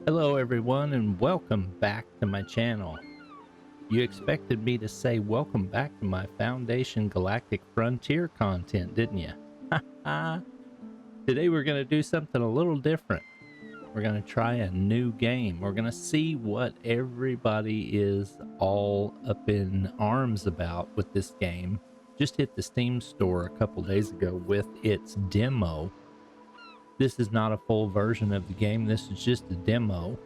Hello everyone and welcome back to my channel. You expected me to say welcome back to my Foundation Galactic Frontier content, didn't you? Today we're going to do something a little different. We're going to try a new game. We're going to see what everybody is all up in arms about with this game. Just hit the Steam store a couple days ago with its demo. This is not a full version of the game. This is just a demo.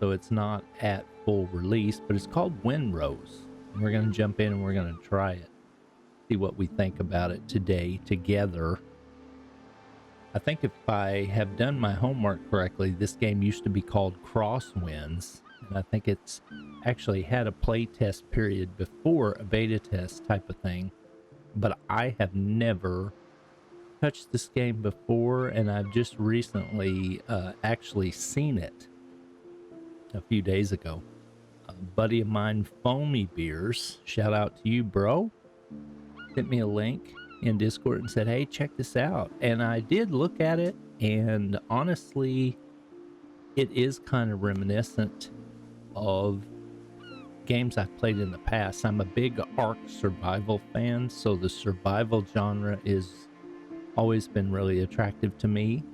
So it's not at full release, but it's called Windrose. We're going to jump in and we're going to try it. See what we think about it today together. I think if I have done my homework correctly, this game used to be called Crosswinds. And I think it's actually had a play test period before a beta test type of thing. But I have never touched this game before, and I've just recently actually seen it a few days ago. A buddy of mine, Foamy Beers, shout out to you, bro, sent me a link in Discord and said, hey, check this out. And I did look at it, and honestly, it is kind of reminiscent of games I've played in the past. I'm a big Ark survival fan, so the survival genre is always been really attractive to me.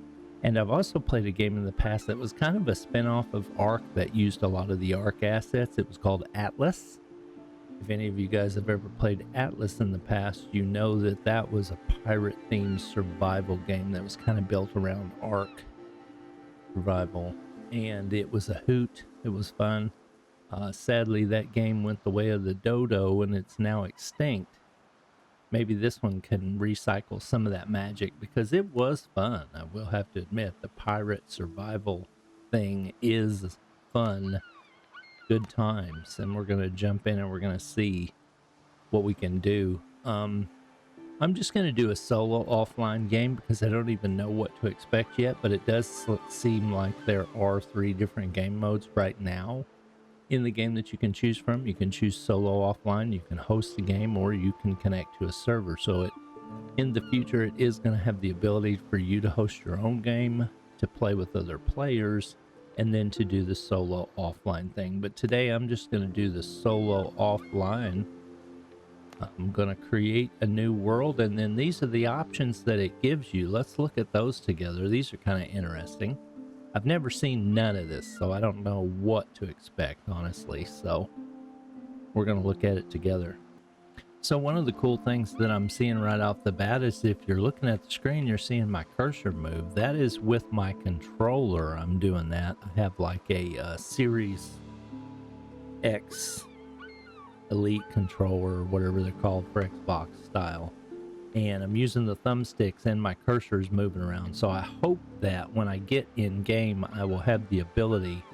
And I've also played a game in the past that was kind of a spin-off of Ark that used a lot of the Ark assets. It was called Atlas. If any of you guys have ever played Atlas in the past, you know that that was a pirate-themed survival game that was kind of built around Ark survival. And it was a hoot. It was fun. Sadly, that game went the way of the dodo and it's now extinct. Maybe this one can recycle some of that magic because it was fun. I will have to admit, the pirate survival thing is fun. Good times. And we're going to jump in and we're going to see what we can do. I'm just going to do a solo offline game because I don't even know what to expect yet, but it does seem like there are 3 different game modes right now in the game that you can choose from. You can choose solo offline, you can host the game, or you can connect to a server. So in the future, it is going to have the ability for you to host your own game, to play with other players, and then to do the solo offline thing. But today I'm just going to do the solo offline. I'm going to create a new world, and then these are the options that it gives you. Let's look at those together. These are kind of interesting. I've never seen none of this, so I don't know what to expect, honestly. So we're going to look at it together. So one of the cool things that I'm seeing right off the bat is if you're looking at the screen, you're seeing my cursor move. That is with my controller. I'm doing that. I have like a Series X Elite controller, whatever they're called for Xbox style. And I'm using the thumbsticks and my cursor is moving around. So I hope that when I get in game, I will have the ability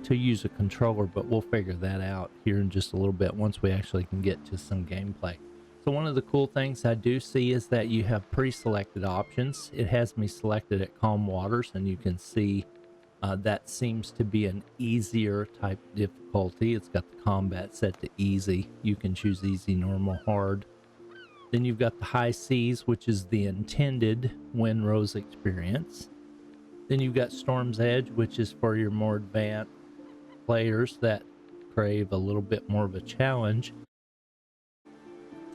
to use a controller, but we'll figure that out here in just a little bit once we actually can get to some gameplay. So one of the cool things I do see is that you have pre-selected options. It has me selected at calm waters, and you can see that seems to be an easier type difficulty. It's got the combat set to easy. You can choose easy, normal, hard. Then you've got the high seas, which is the intended Windrose experience. Then you've got Storm's Edge, which is for your more advanced players that crave a little bit more of a challenge.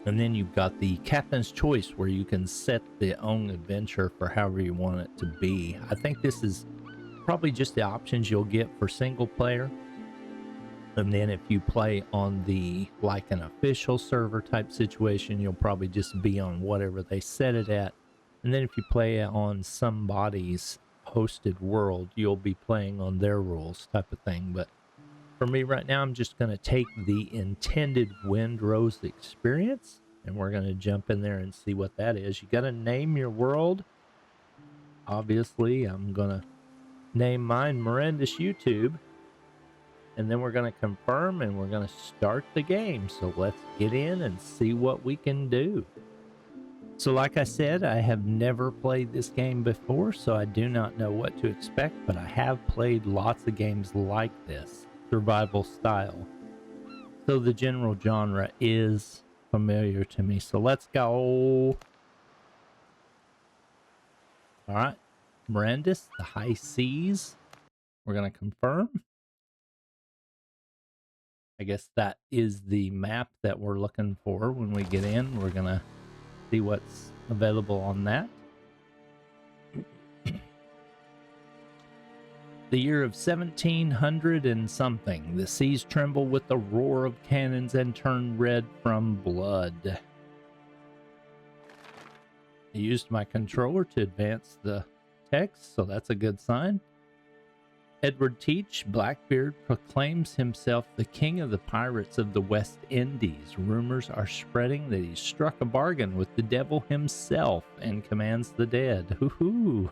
And then you've got the Captain's Choice, where you can set the own adventure for however you want it to be. I think this is probably just the options you'll get for single player. And then if you play on the like an official server type situation, you'll probably just be on whatever they set it at. And then if you play on somebody's hosted world, you'll be playing on their rules type of thing. But for me right now, I'm just going to take the intended Windrose experience and we're going to jump in there and see what that is. You got to name your world. Obviously, I'm going to name mine Mirandus YouTube. And then we're going to confirm and we're going to start the game. So let's get in and see what we can do. So like I said, I have never played this game before, so I do not know what to expect, but I have played lots of games like this, survival style. So the general genre is familiar to me. So let's go. All right. Mirandus, the high seas. We're going to confirm. I guess that is the map that we're looking for when we get in. We're going to see what's available on that. The year of 1700 and something. The seas tremble with the roar of cannons and turn red from blood. I used my controller to advance the text, so that's a good sign. Edward Teach, Blackbeard, proclaims himself the king of the pirates of the West Indies. Rumors are spreading that he struck a bargain with the devil himself and commands the dead. Hoo-hoo!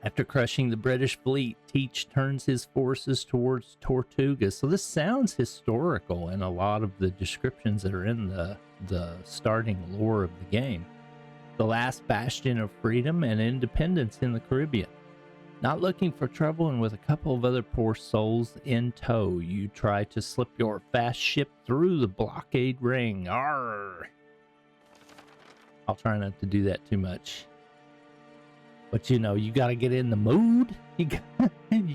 After crushing the British fleet, Teach turns his forces towards Tortuga. So this sounds historical in a lot of the descriptions that are in the starting lore of the game. The last bastion of freedom and independence in the Caribbean. Not looking for trouble and with a couple of other poor souls in tow, you try to slip your fast ship through the blockade ring. Arrrrrr! I'll try not to do that too much. But you know, you gotta get in the mood. You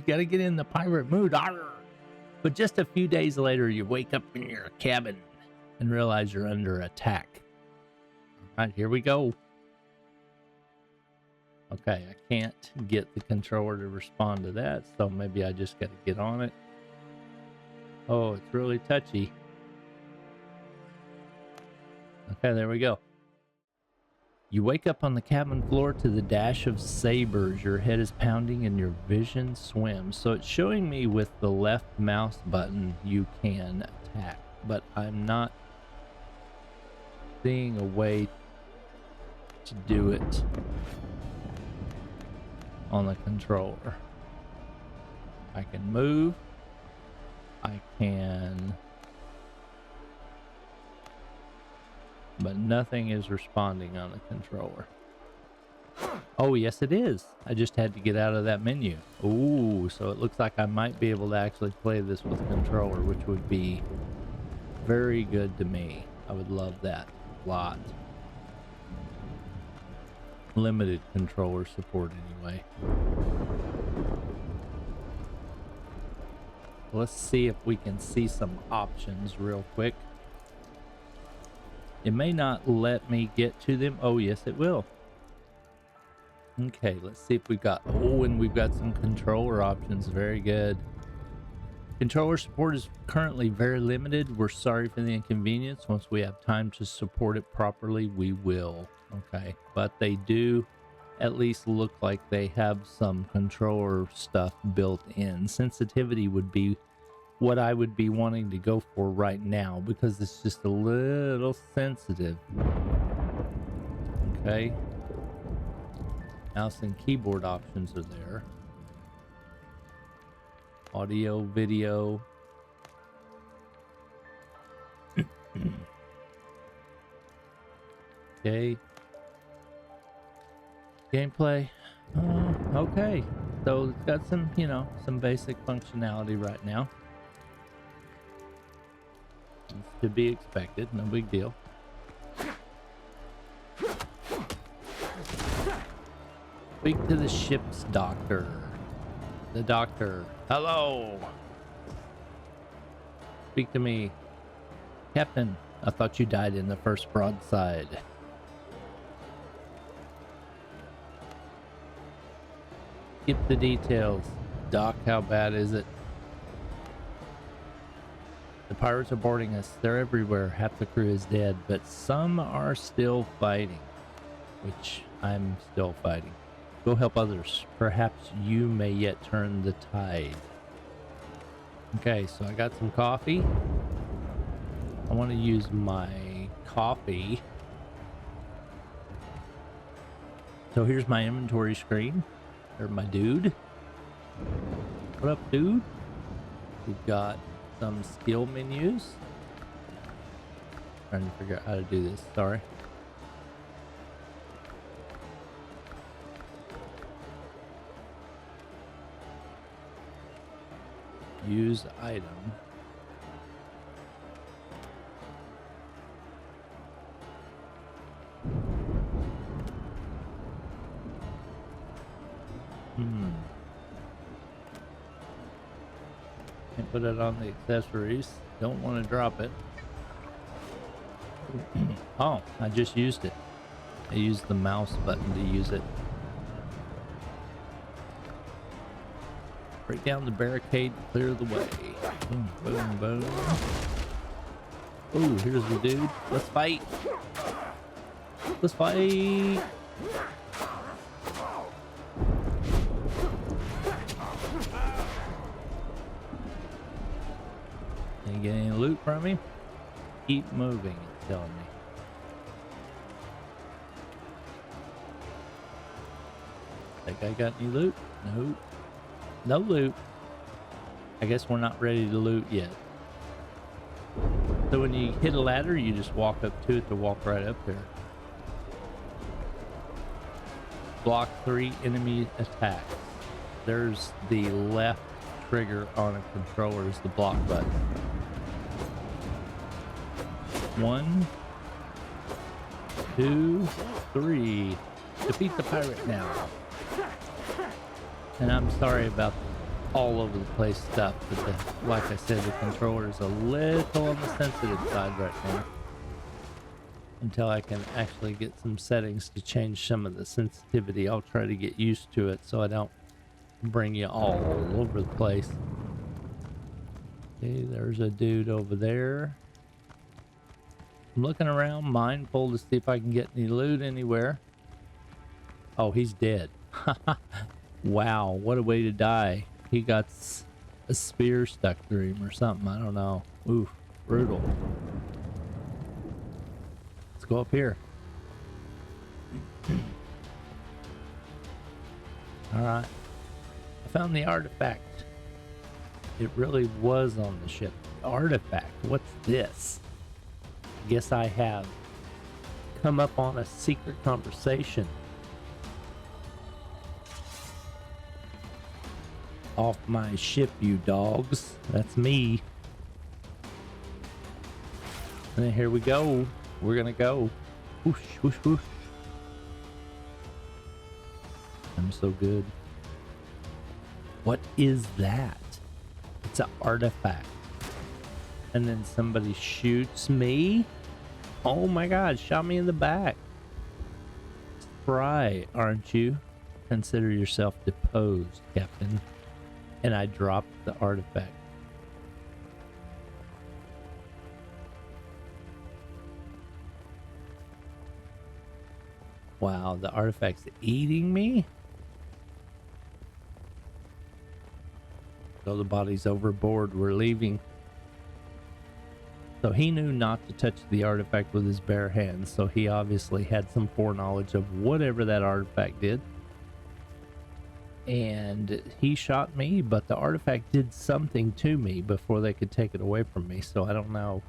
gotta get in the pirate mood. Arrrrrr! But just a few days later, you wake up in your cabin and realize you're under attack. All right, here we go. Okay, I can't get the controller to respond to that, so maybe I just gotta get on it. Oh, it's really touchy. Okay, there we go. You wake up on the cabin floor to the dash of sabers. Your head is pounding and your vision swims. So it's showing me with the left mouse button you can attack, but I'm not seeing a way to do it on the controller. I can move. I can... but nothing is responding on the controller. Oh, yes it is. I just had to get out of that menu. Ooh, so it looks like I might be able to actually play this with controller, which would be very good to me. I would love that a lot. Limited controller support anyway. Let's see if we can see some options real quick. It may not let me get to them. Oh, yes, it will. Okay, let's see if we've got... oh, and we've got some controller options. Very good. Controller support is currently very limited. We're sorry for the inconvenience. Once we have time to support it properly, we will. Okay, but they do at least look like they have some controller stuff built in. Sensitivity would be what I would be wanting to go for right now because it's just a little sensitive. Okay. Mouse and keyboard options are there. Audio, video. Okay. Gameplay. Okay. So it's got some, you know, some basic functionality right now. It's to be expected, no big deal. Speak to the ship's doctor. The doctor. Hello. Speak to me. Captain, I thought you died in the first broadside. Skip the details. Doc, how bad is it? The pirates are boarding us. They're everywhere. Half the crew is dead, but some are still fighting. Which I'm still fighting. Go help others. Perhaps you may yet turn the tide. Okay, so I got some coffee. I want to use my coffee. So here's my inventory screen. Or my dude. What up, dude? We've got some skill menus. Trying to figure out how to do this. Sorry. Use item. Hmm. Can't put it on the accessories. Don't want to drop it. Oh, I just used it. I used the mouse button to use it. Break down the barricade to clear the way. Boom, boom, boom. Ooh, here's the dude. Let's fight. Let's fight. Can you get any loot from him? Keep moving, it's telling me. Think I got any loot? Nope. No loot. I guess we're not ready to loot yet. So when you hit a ladder, you just walk up to it to walk right up there. Block 3 enemy attacks. There's the left trigger on a controller is the block button. 1, 2, 3. Defeat the pirate now. And I'm sorry about all over the place stuff, but like I said, the controller is a little on the sensitive side right now. Until I can actually get some settings to change some of the sensitivity, I'll try to get used to it so I don't bring you all over the place. Okay, there's a dude over there. I'm looking around, mindful to see if I can get any loot anywhere. Oh, he's dead. Wow, what a way to die. He got a spear stuck through him or something. I don't know. Oof, brutal. Let's go up here. Alright. I found the artifact. It really was on the ship. Artifact? What's this? I guess I have come up on a secret conversation. Off my ship, you dogs. That's me. And then here we go. We're gonna go. Whoosh, whoosh, whoosh. I'm so good. What is that? It's an artifact. And then somebody shoots me? Oh my god, shot me in the back. Spry, aren't you? Consider yourself deposed, Captain. And I dropped the artifact. Wow, the artifact's eating me? So the body's overboard, we're leaving. So he knew not to touch the artifact with his bare hands, so he obviously had some foreknowledge of whatever that artifact did. And he shot me, but the artifact did something to me before they could take it away from me, so I don't know.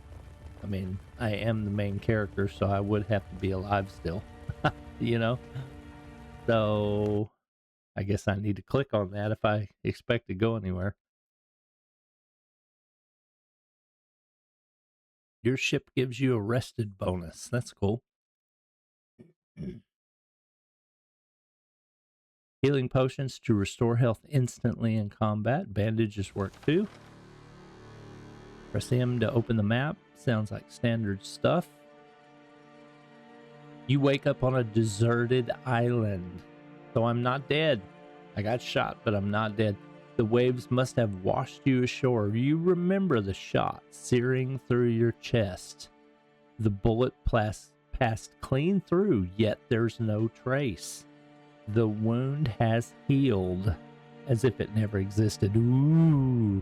I mean, I am the main character, so I would have to be alive still, you know? So I guess I need to click on that if I expect to go anywhere. Your ship gives you a rested bonus. That's cool. Healing potions to restore health instantly in combat. Bandages work too. Press M to open the map. Sounds like standard stuff. You wake up on a deserted island. So I'm not dead. I got shot, but I'm not dead. The waves must have washed you ashore. You remember the shot searing through your chest. The bullet passed clean through, yet there's no trace. The wound has healed as if it never existed. Ooh,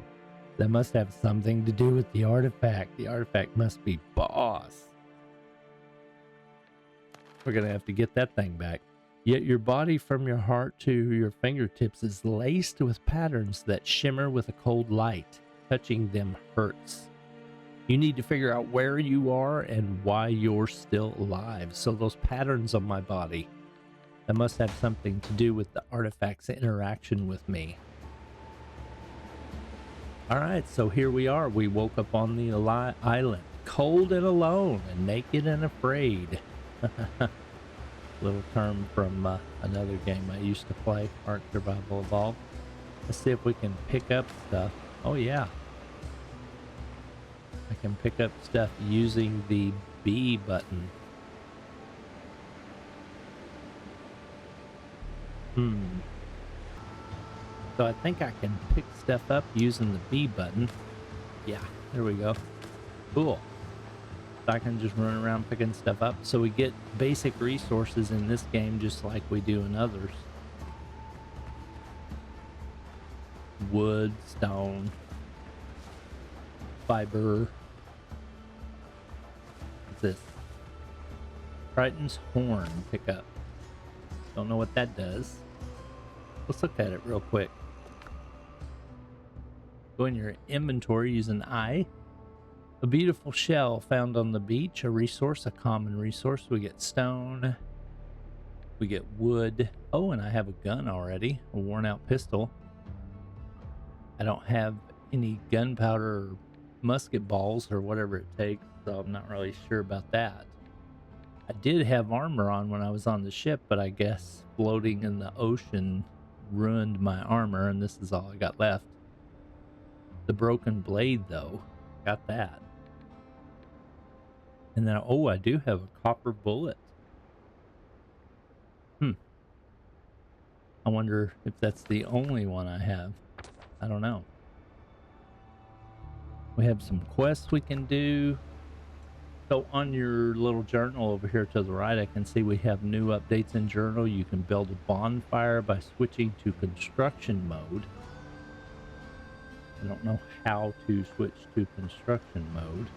that must have something to do with the artifact. The artifact must be boss. We're going to have to get that thing back. Yet your body from your heart to your fingertips is laced with patterns that shimmer with a cold light. Touching them hurts. You need to figure out where you are and why you're still alive. So those patterns on my body, that must have something to do with the artifact's interaction with me. All right, so here we are. We woke up on the island, cold and alone, and naked and afraid. Little term from another game I used to play, Ark Survival Evolved. Let's see if we can pick up stuff. Oh yeah. I can pick up stuff using the B button. So I think I can pick stuff up using the B button. Yeah, there we go. Cool. So I can just run around picking stuff up. So we get basic resources in this game just like we do in others. Wood, stone, fiber. What's this? Triton's horn pick up. Don't know what that does. Let's look at it real quick. Go in your inventory using I. A beautiful shell found on the beach. A resource, a common resource. We get stone. We get wood. Oh, and I have a gun already. A worn out pistol. I don't have any gunpowder or musket balls or whatever it takes, so I'm not really sure about that. I did have armor on when I was on the ship, but I guess floating in the ocean ruined my armor, and this is all I got left. The broken blade, though, got that. And then, oh, I do have a copper bullet. I wonder if that's the only one I have. I don't know. We have some quests we can do. So on your little journal over here to the right, I can see we have new updates in journal. You can build a bonfire by switching to construction mode. I don't know how to switch to construction mode.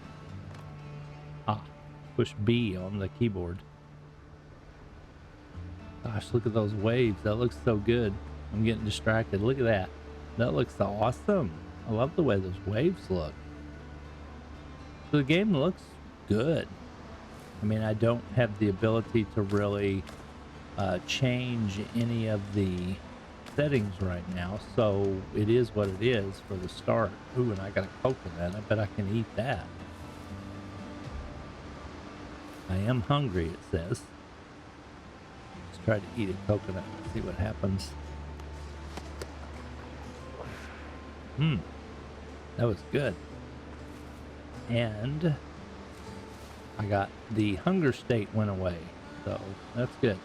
Push B on the keyboard. Gosh, look at those waves. That looks so good. I'm getting distracted. Look at that. That looks awesome. I love the way those waves look. So the game looks good. I mean, I don't have the ability to really change any of the settings right now, so it is what it is for the start. Ooh, and I got a coconut. I bet I can eat that. I am hungry, it says. Let's try to eat a coconut and see what happens. That was good. And I got the hunger state went away, so that's good.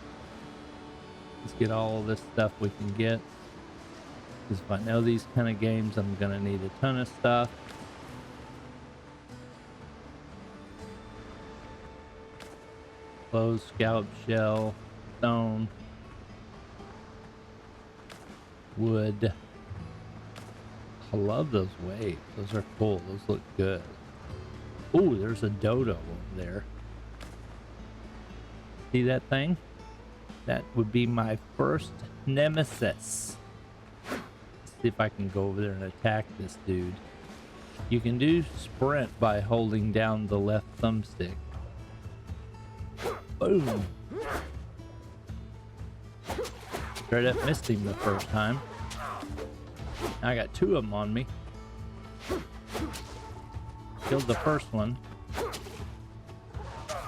Let's get all of this stuff we can get, because if I know these kind of games, I'm gonna need a ton of stuff. Closed scallop shell, stone, wood. I love those waves. Those are cool. Those look good. Ooh, there's a dodo over there. See that thing? That would be my first nemesis. Let's see if I can go over there and attack this dude. You can do sprint by holding down the left thumbstick. Boom. Straight up missed him the first time. I got two of them on me. Killed the first one.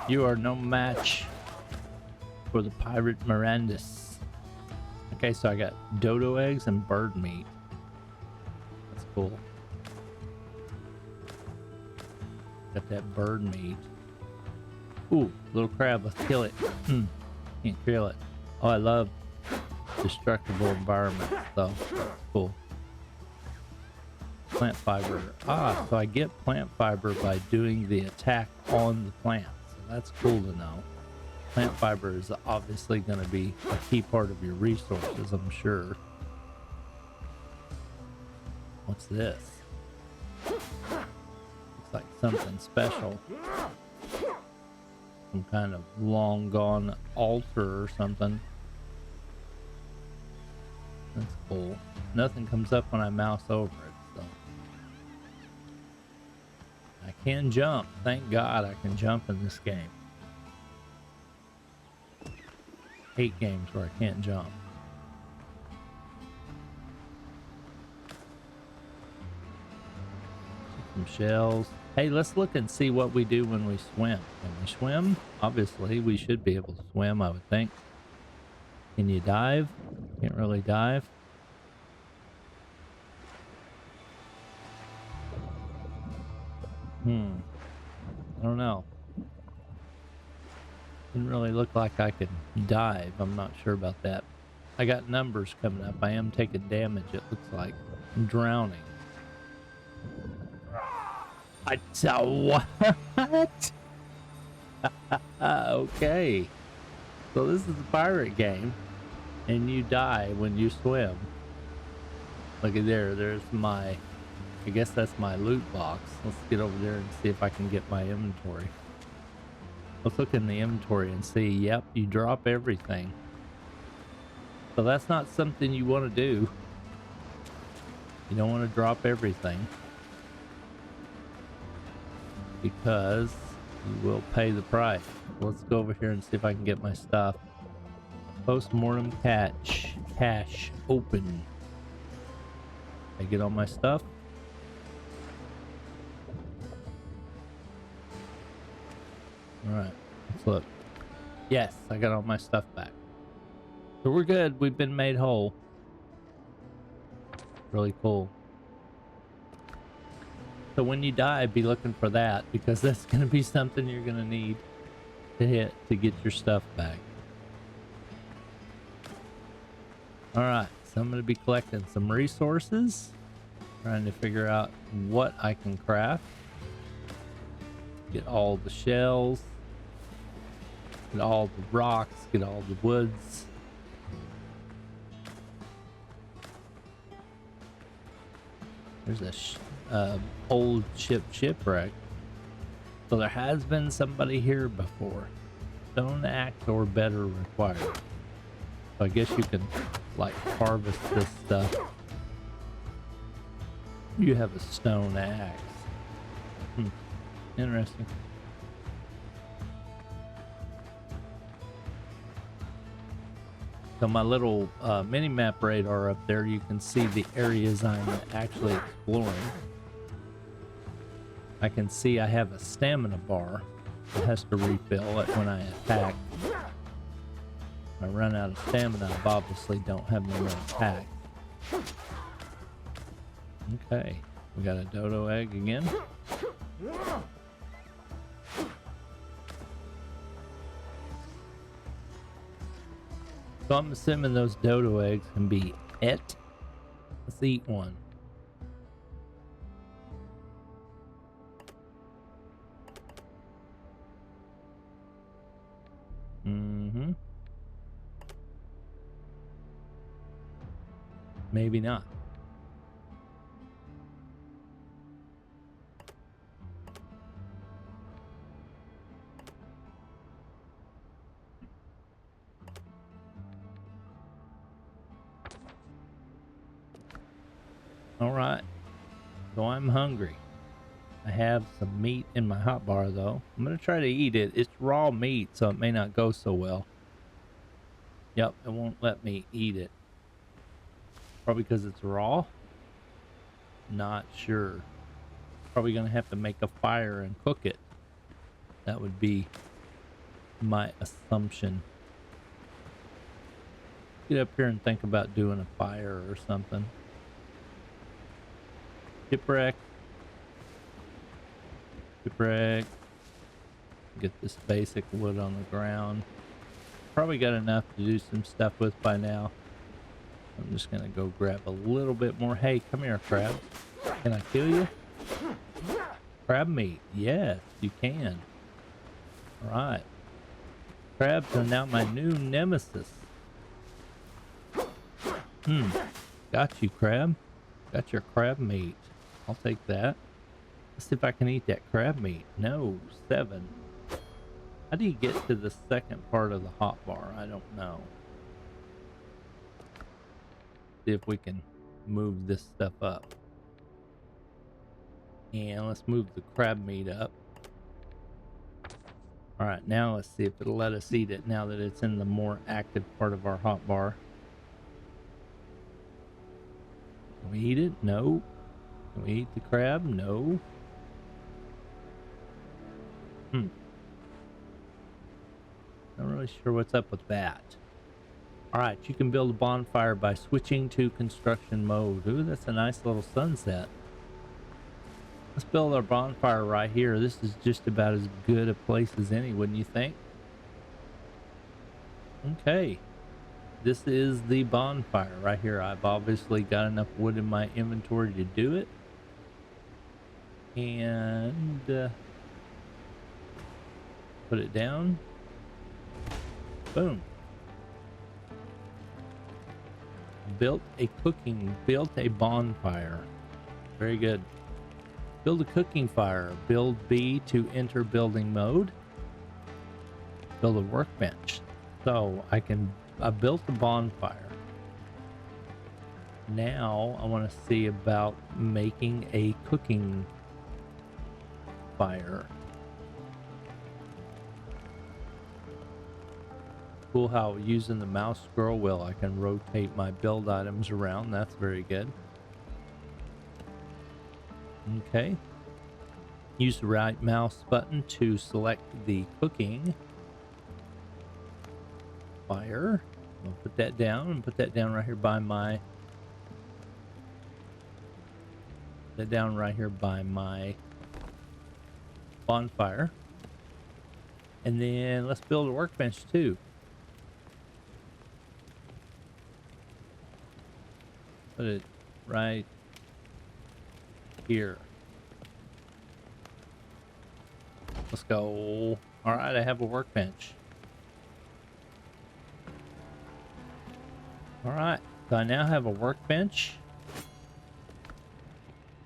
You are no match for the pirate Mirandus. Okay, so I got dodo eggs and bird meat. That's cool. Got that bird meat. Ooh, little crab, let's kill it. Can't kill it. Oh, I love destructible environment, so cool. Plant fiber. So I get plant fiber by doing the attack on the plant. So that's cool to know. Plant fiber is obviously going to be a key part of your resources, I'm sure. What's this? Looks like something special. Some kind of long gone altar or something. That's cool. Nothing comes up when I mouse over it, so. I can jump. Thank God I can jump in this game. Hate games where I can't jump. Some shells. Hey, let's look and see what we do when we swim. Can we swim? Obviously, we should be able to swim, I would think. Can you dive? Can't really dive. I don't know. Didn't really look like I could dive. I'm not sure about that. I got numbers coming up. I am taking damage, it looks like. I'm drowning. What? Okay. So this is a pirate game, and you die when you swim. Look at there. There's my... I guess that's my loot box. Let's get over there and see if I can get my inventory. Let's look in the inventory and see. Yep, you drop everything. So that's not something you want to do. You don't want to drop everything, because you will pay the price. Let's go over here and see if I can get my stuff. Post-mortem cache open. I get all my stuff. All right, let's look. Yes, I got all my stuff back. So we're good. We've been made whole. Really cool. So when you die, be looking for that, because that's going to be something you're going to need to hit to get your stuff back. All right, so I'm going to be collecting some resources, trying to figure out what I can craft. Get all the shells, get all the rocks, get all the woods. There's a old shipwreck. So there has been somebody here before. Stone axe or better required. So I guess you can like harvest this stuff. You have a stone axe. Interesting. So my little mini map radar up there, you can see the areas I'm actually exploring. I can see I have a stamina bar that has to refill it when I attack. If I run out of stamina, I obviously don't have no more attack. Okay, we got a dodo egg again. So I'm assuming those dodo eggs can be et. Let's eat one. Maybe not. All right, so I'm hungry. I have some meat in my hotbar though. I'm gonna try to eat it. It's raw meat, so it may not go so well. Yep, it won't let me eat it. Probably because it's raw. Not sure. Probably gonna have to make a fire and cook it. That would be my assumption. Get up here and think about doing a fire or something. Shipwreck. Get this basic wood on the ground. Probably got enough to do some stuff with by now. I'm just gonna go grab a little bit more. Hey, come here, crab. Can I kill you? Crab meat. Yes, you can. All right. Crabs are now my new nemesis. Got you, crab. Got your crab meat. I'll take that. Let's see if I can eat that crab meat. No, 7. How do you get to the second part of the hotbar? I don't know. See if we can move this stuff up. And let's move the crab meat up. All right, now let's see if it'll let us eat it now that it's in the more active part of our hotbar. Can we eat it? No. Can we eat the crab? No. Hmm. Not really sure what's up with that. All right, you can build a bonfire by switching to construction mode. Ooh, that's a nice little sunset. Let's build our bonfire right here. This is just about as good a place as any, wouldn't you think? Okay. This is the bonfire right here. I've obviously got enough wood in my inventory to do it. And put it down. Boom. Built a bonfire. Very good. Build a cooking fire. Build B to enter building mode. Build a workbench. So I built a bonfire. Now I want to see about making a cooking fire. Cool how using the mouse scroll wheel I can rotate my build items around. That's very good. Okay. Use the right mouse button to select the cooking fire. I'll put that down and put that down right here by my bonfire. And then let's build a workbench too. Put it right here. Let's go. All right, I have a workbench. All right, so I now have a workbench.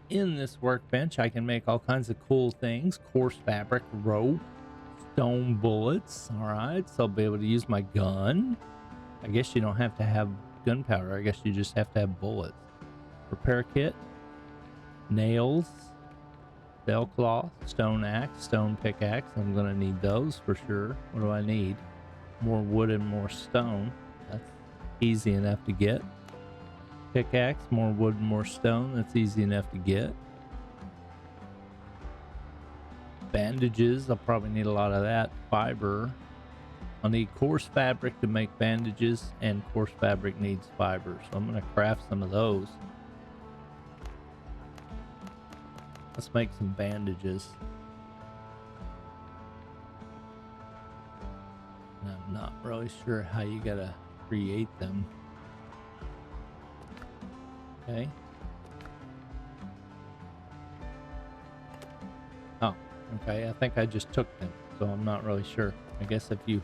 In this workbench, I can make all kinds of cool things. Coarse fabric, rope, stone bullets. All right, so I'll be able to use my gun. I guess you don't have to have gunpowder. I guess you just have to have bullets. Repair kit, nails, sailcloth, stone axe, stone pickaxe. I'm gonna need those for sure. What do I need? More wood and more stone. That's easy enough to get. Pickaxe, more wood and more stone. That's easy enough to get. Bandages, I'll probably need a lot of that. Fiber. I'll need coarse fabric to make bandages, and coarse fabric needs fiber. So I'm gonna craft some of those. Let's make some bandages. And I'm not really sure how you gotta create them. Okay. Oh, okay. I think I just took them, so I'm not really sure. I guess if you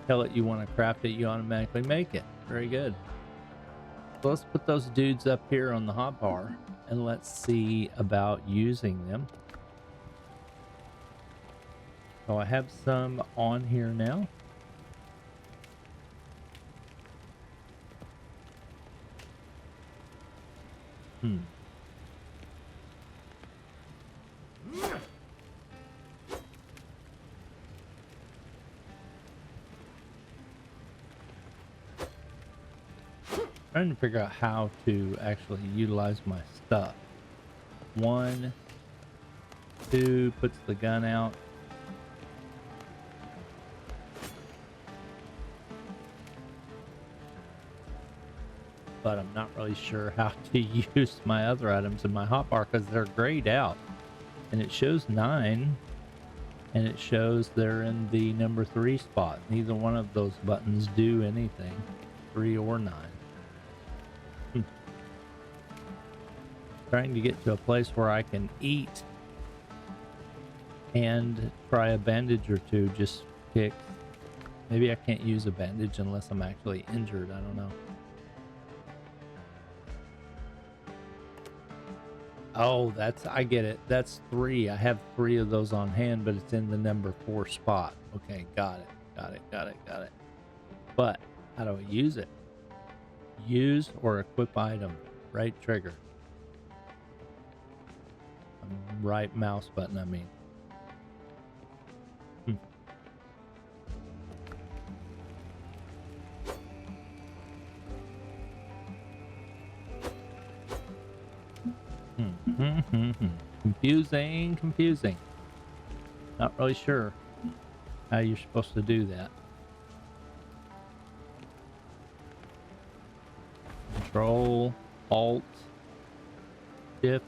tell it you want to craft it, you automatically make it. Very good. So let's put those dudes up here on the hotbar and let's see about using them. So I have some on here now. Trying to figure out how to actually utilize my stuff. 1, 2 puts the gun out. But I'm not really sure how to use my other items in my hotbar because they're grayed out. And it shows 9, and it shows they're in the number 3 spot. Neither one of those buttons do anything, 3 or 9. Trying to get to a place where I can eat and try a bandage or two. Just pick. Maybe I can't use a bandage unless I'm actually injured. I don't know. Oh, I get it. That's 3. I have 3 of those on hand, but it's in the number 4 spot. Okay, got it. Got it. But how do I use it? Use or equip item. Right trigger. Right mouse button, I mean. Confusing. Not really sure how you're supposed to do that. Control, Alt, Shift.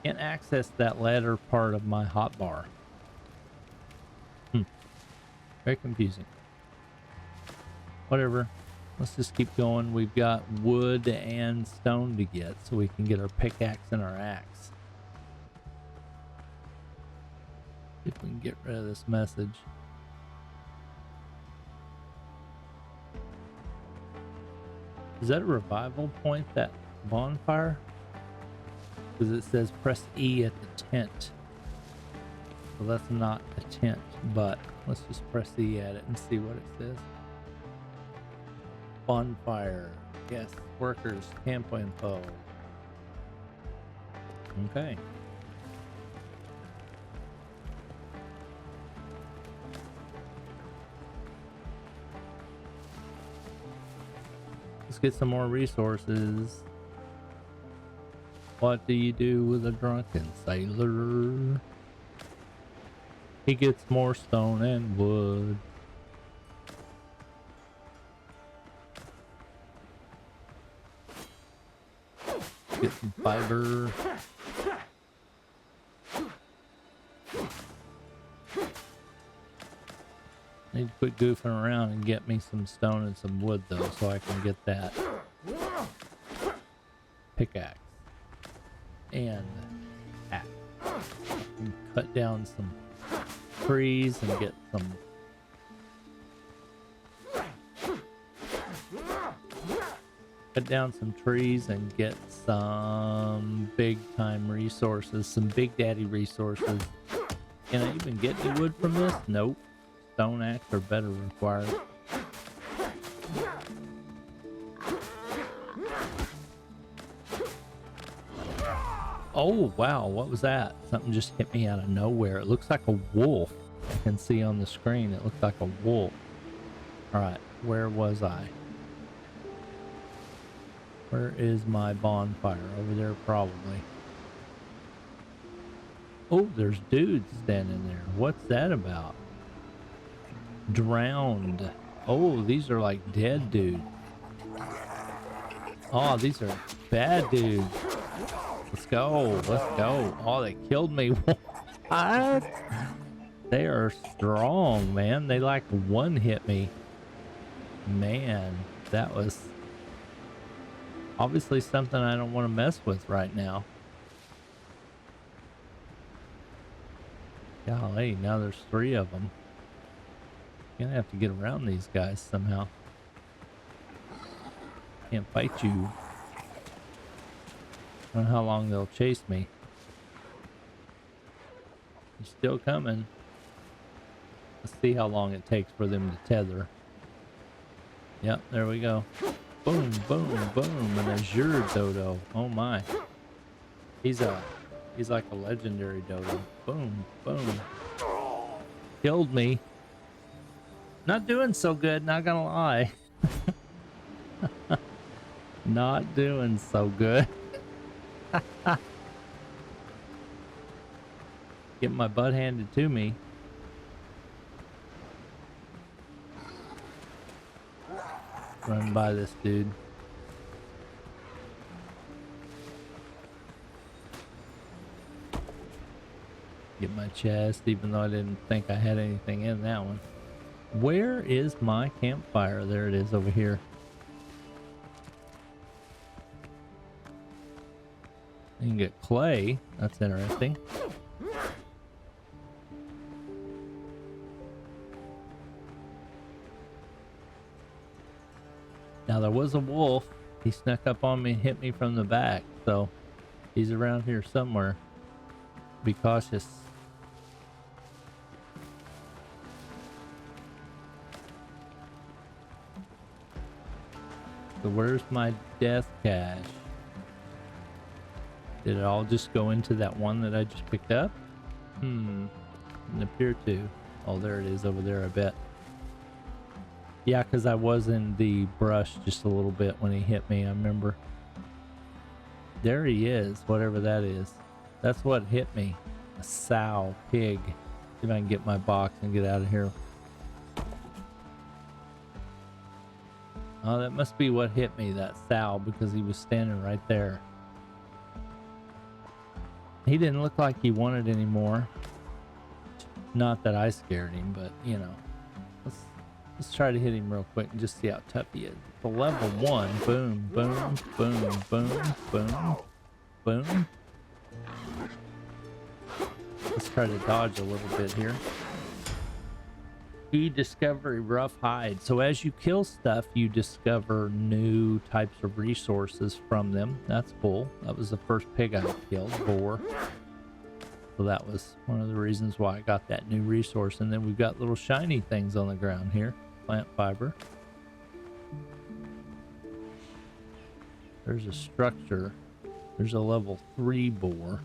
Can't access that latter part of my hotbar. Very confusing. Whatever. Let's just keep going. We've got wood and stone to get so we can get our pickaxe and our axe. See if we can get rid of this message. Is that a revival point, that bonfire? Because it says press E at the tent. So that's not a tent, but let's just press E at it and see what it says. Bonfire. Yes, workers, camp info. Okay. Let's get some more resources. What do you do with a drunken sailor? He gets more stone and wood. Get some fiber. Need to quit goofing around and get me some stone and some wood though, so I can get that pickaxe and axe. And cut down some trees and get some trees and get some big time resources, some big daddy resources. Can I even get any wood from this? Nope. Stone axe or better required. Oh wow, what was that? Something just hit me out of nowhere. It looks like a wolf. I can see on the screen it looked like a wolf. Alright, where was I? Where is my bonfire? Over there probably. Oh, there's dudes standing there. What's that about? Drowned. Oh, these are like dead dudes. Oh, these are bad dudes. Let's go. Let's go. Oh, they killed me. What? They are strong, man. They like one hit me. Man, that was obviously something I don't want to mess with right now. Golly, now there's 3 of them. Gonna have to get around these guys somehow. Can't fight you. I don't know how long they'll chase me. He's still coming. Let's see how long it takes for them to tether. Yep, there we go. Boom, boom, boom. An azure dodo. Oh my. He's like a legendary dodo. Boom, boom. Killed me. Not doing so good, not gonna lie. Not doing so good. Getting my butt handed to me. Run by this dude. Get my chest, even though I didn't think I had anything in that one. Where is my campfire? There it is over here. You can get clay. That's interesting. Now there was a wolf. He snuck up on me and hit me from the back. So he's around here somewhere. Be cautious. So where's my death cache? Did it all just go into that one that I just picked up? Didn't appear to. Oh, there it is over there, I bet. Yeah, because I was in the brush just a little bit when he hit me, I remember. There he is, whatever that is. That's what hit me. A sow, pig. See if I can get my box and get out of here. Oh, that must be what hit me, that sow, because he was standing right there. He didn't look like he wanted any more. Not that I scared him, but you know. Let's try to hit him real quick and just see how tough he is. For level 1, boom, boom, boom, boom, boom, boom. Let's try to dodge a little bit here. You discover a rough hide. So as you kill stuff, you discover new types of resources from them. That's cool. That was the first pig I killed, boar. So that was one of the reasons why I got that new resource. And then we've got little shiny things on the ground here. Plant fiber. There's a structure. There's a level 3 boar.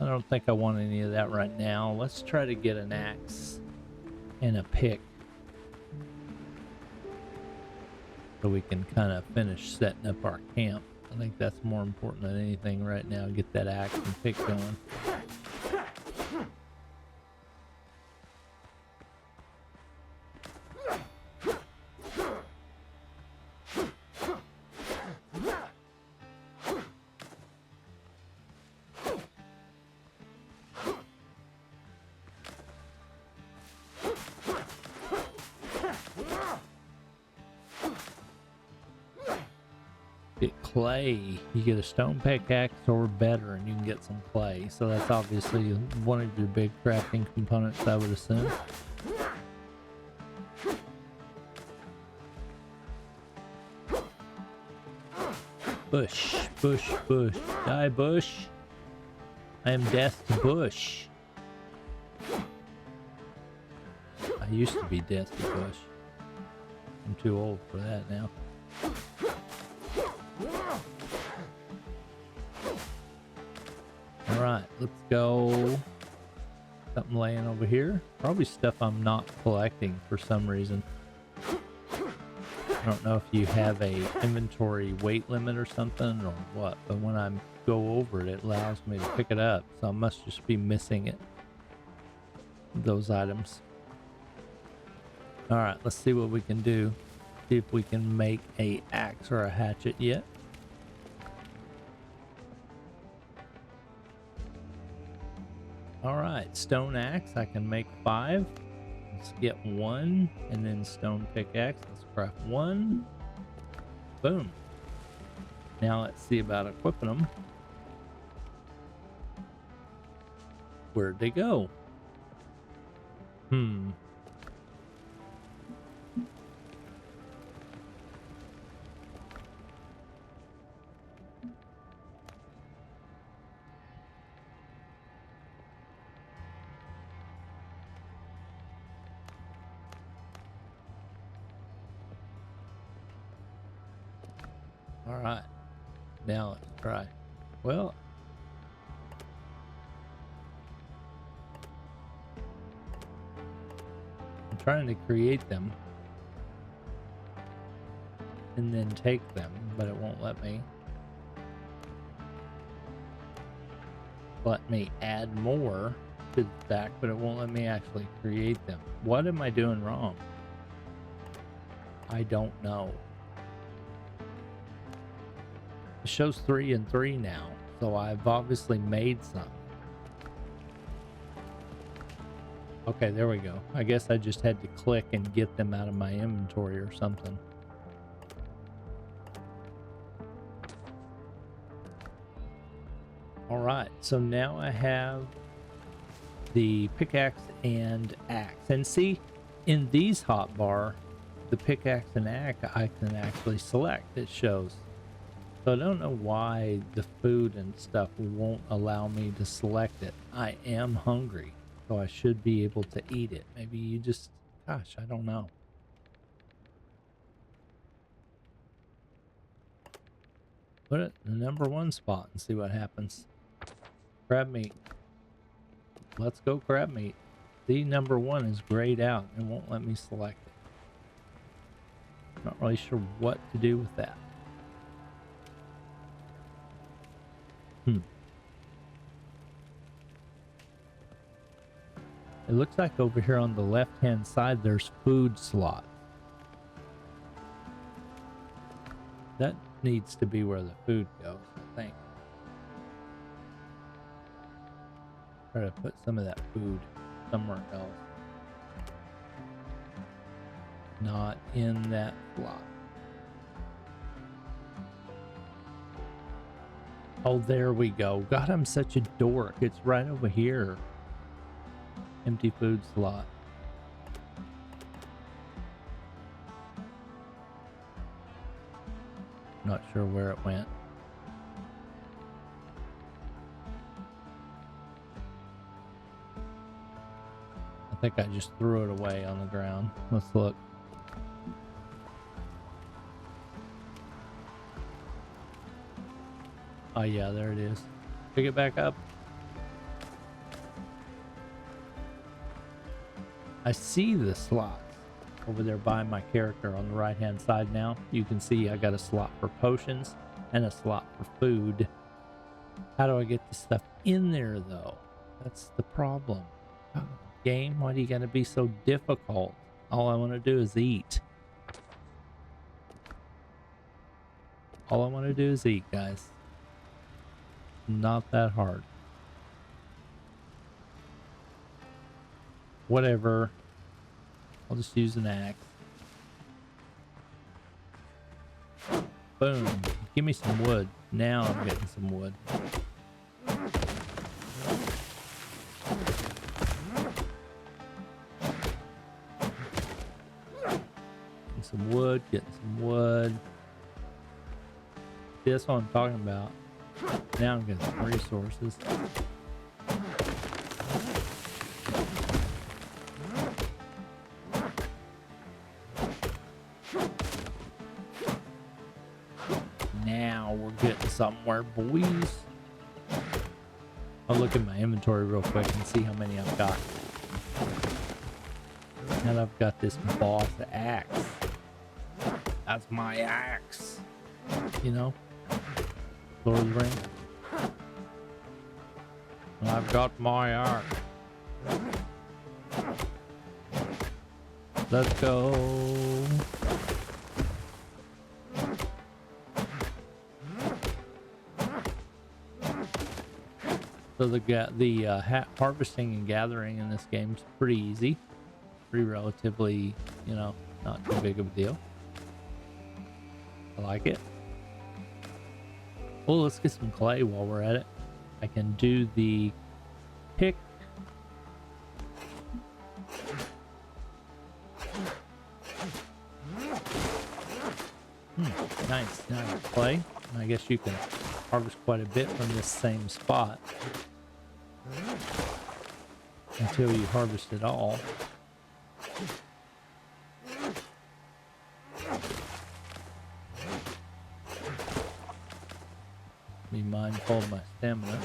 I don't think I want any of that right now. Let's try to get an axe and a pick so we can kind of finish setting up our camp. I think that's more important than anything right now. Get that axe and pick going. Clay, you get a stone pickaxe or better and you can get some clay, so that's obviously one of your big crafting components, I would assume. Bush, bush, bush, die bush. I am death to bush. I used to be death to bush. I'm too old for that now. Alright, let's go. Something laying over here. Probably stuff I'm not collecting for some reason. I don't know if you have a inventory weight limit or something or what, but when I go over it, it allows me to pick it up. So I must just be missing it. Those items. Alright, let's see what we can do. See if we can make a axe or a hatchet yet. Alright, stone axe, I can make 5. Let's get 1, and then stone pickaxe. Let's craft 1. Boom. Now let's see about equipping them. Where'd they go? Alright, now let's try. Well, I'm trying to create them and then take them, but it won't let me. Let me add more to the stack, but it won't let me actually create them. What am I doing wrong? I don't know. It shows 3 and 3 now, so I've obviously made some. Okay, there we go. I guess I just had to click and get them out of my inventory or something. Alright, so now I have the pickaxe and axe. And see, in these hotbar, the pickaxe and axe I can actually select. It shows. So I don't know why the food and stuff won't allow me to select it. I am hungry, so I should be able to eat it. Maybe you just, gosh, I don't know. Put it in the #1 spot and see what happens. Crab meat. Let's go crab meat. The #1 is grayed out and won't let me select it. Not really sure what to do with that. It looks like over here on the left-hand side, there's food slots. That needs to be where the food goes, I think. Try to put some of that food somewhere else. Not in that slot. Oh, there we go. God, I'm such a dork. It's right over here. Empty food slot. Not sure where it went. I think I just threw it away on the ground. Let's look. Oh yeah, there it is. Pick it back up. I see the slots over there by my character on the right hand side now. You can see I got a slot for potions and a slot for food. How do I get the stuff in there though? That's the problem. Oh, game, why do you gotta be so difficult? All I want to do is eat. All I want to do is eat, guys. Not that hard. Whatever. I'll just use an axe. Boom. Give me some wood. Now I'm getting some wood. Getting some wood. Getting some wood. See, that's what I'm talking about. Now I'm getting some resources. Now we're getting somewhere, boys. I'll look at my inventory real quick and see how many I've got. And I've got this boss axe. That's my axe. You know? Lord of the Rings. I've got my axe. Let's go. So the harvesting and gathering in this game is pretty easy, pretty relatively, you know, not too big of a deal. I like it. Well, let's get some clay while we're at it. I can do the pick. Nice. Now I have clay. I guess you can harvest quite a bit from this same spot until you harvest it all. Be mindful of my stamina.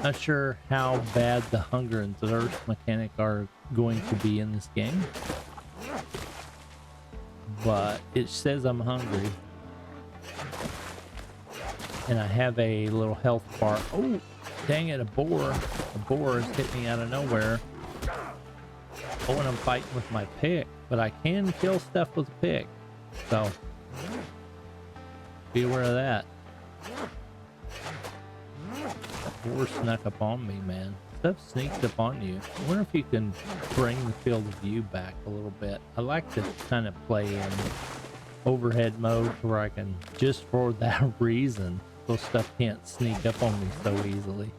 Not sure how bad the hunger and thirst mechanic are going to be in this game, but it says I'm hungry. And I have a little health bar. Oh, dang it, a boar. A boar has hit me out of nowhere. Oh, and I'm fighting with my pick. But I can kill stuff with a pick. So, be aware of that. That boar snuck up on me, man. Stuff sneaks up on you. I wonder if you can bring the field of view back a little bit. I like to kind of play in overhead mode where I can, just for that reason, so stuff can't sneak up on me so easily.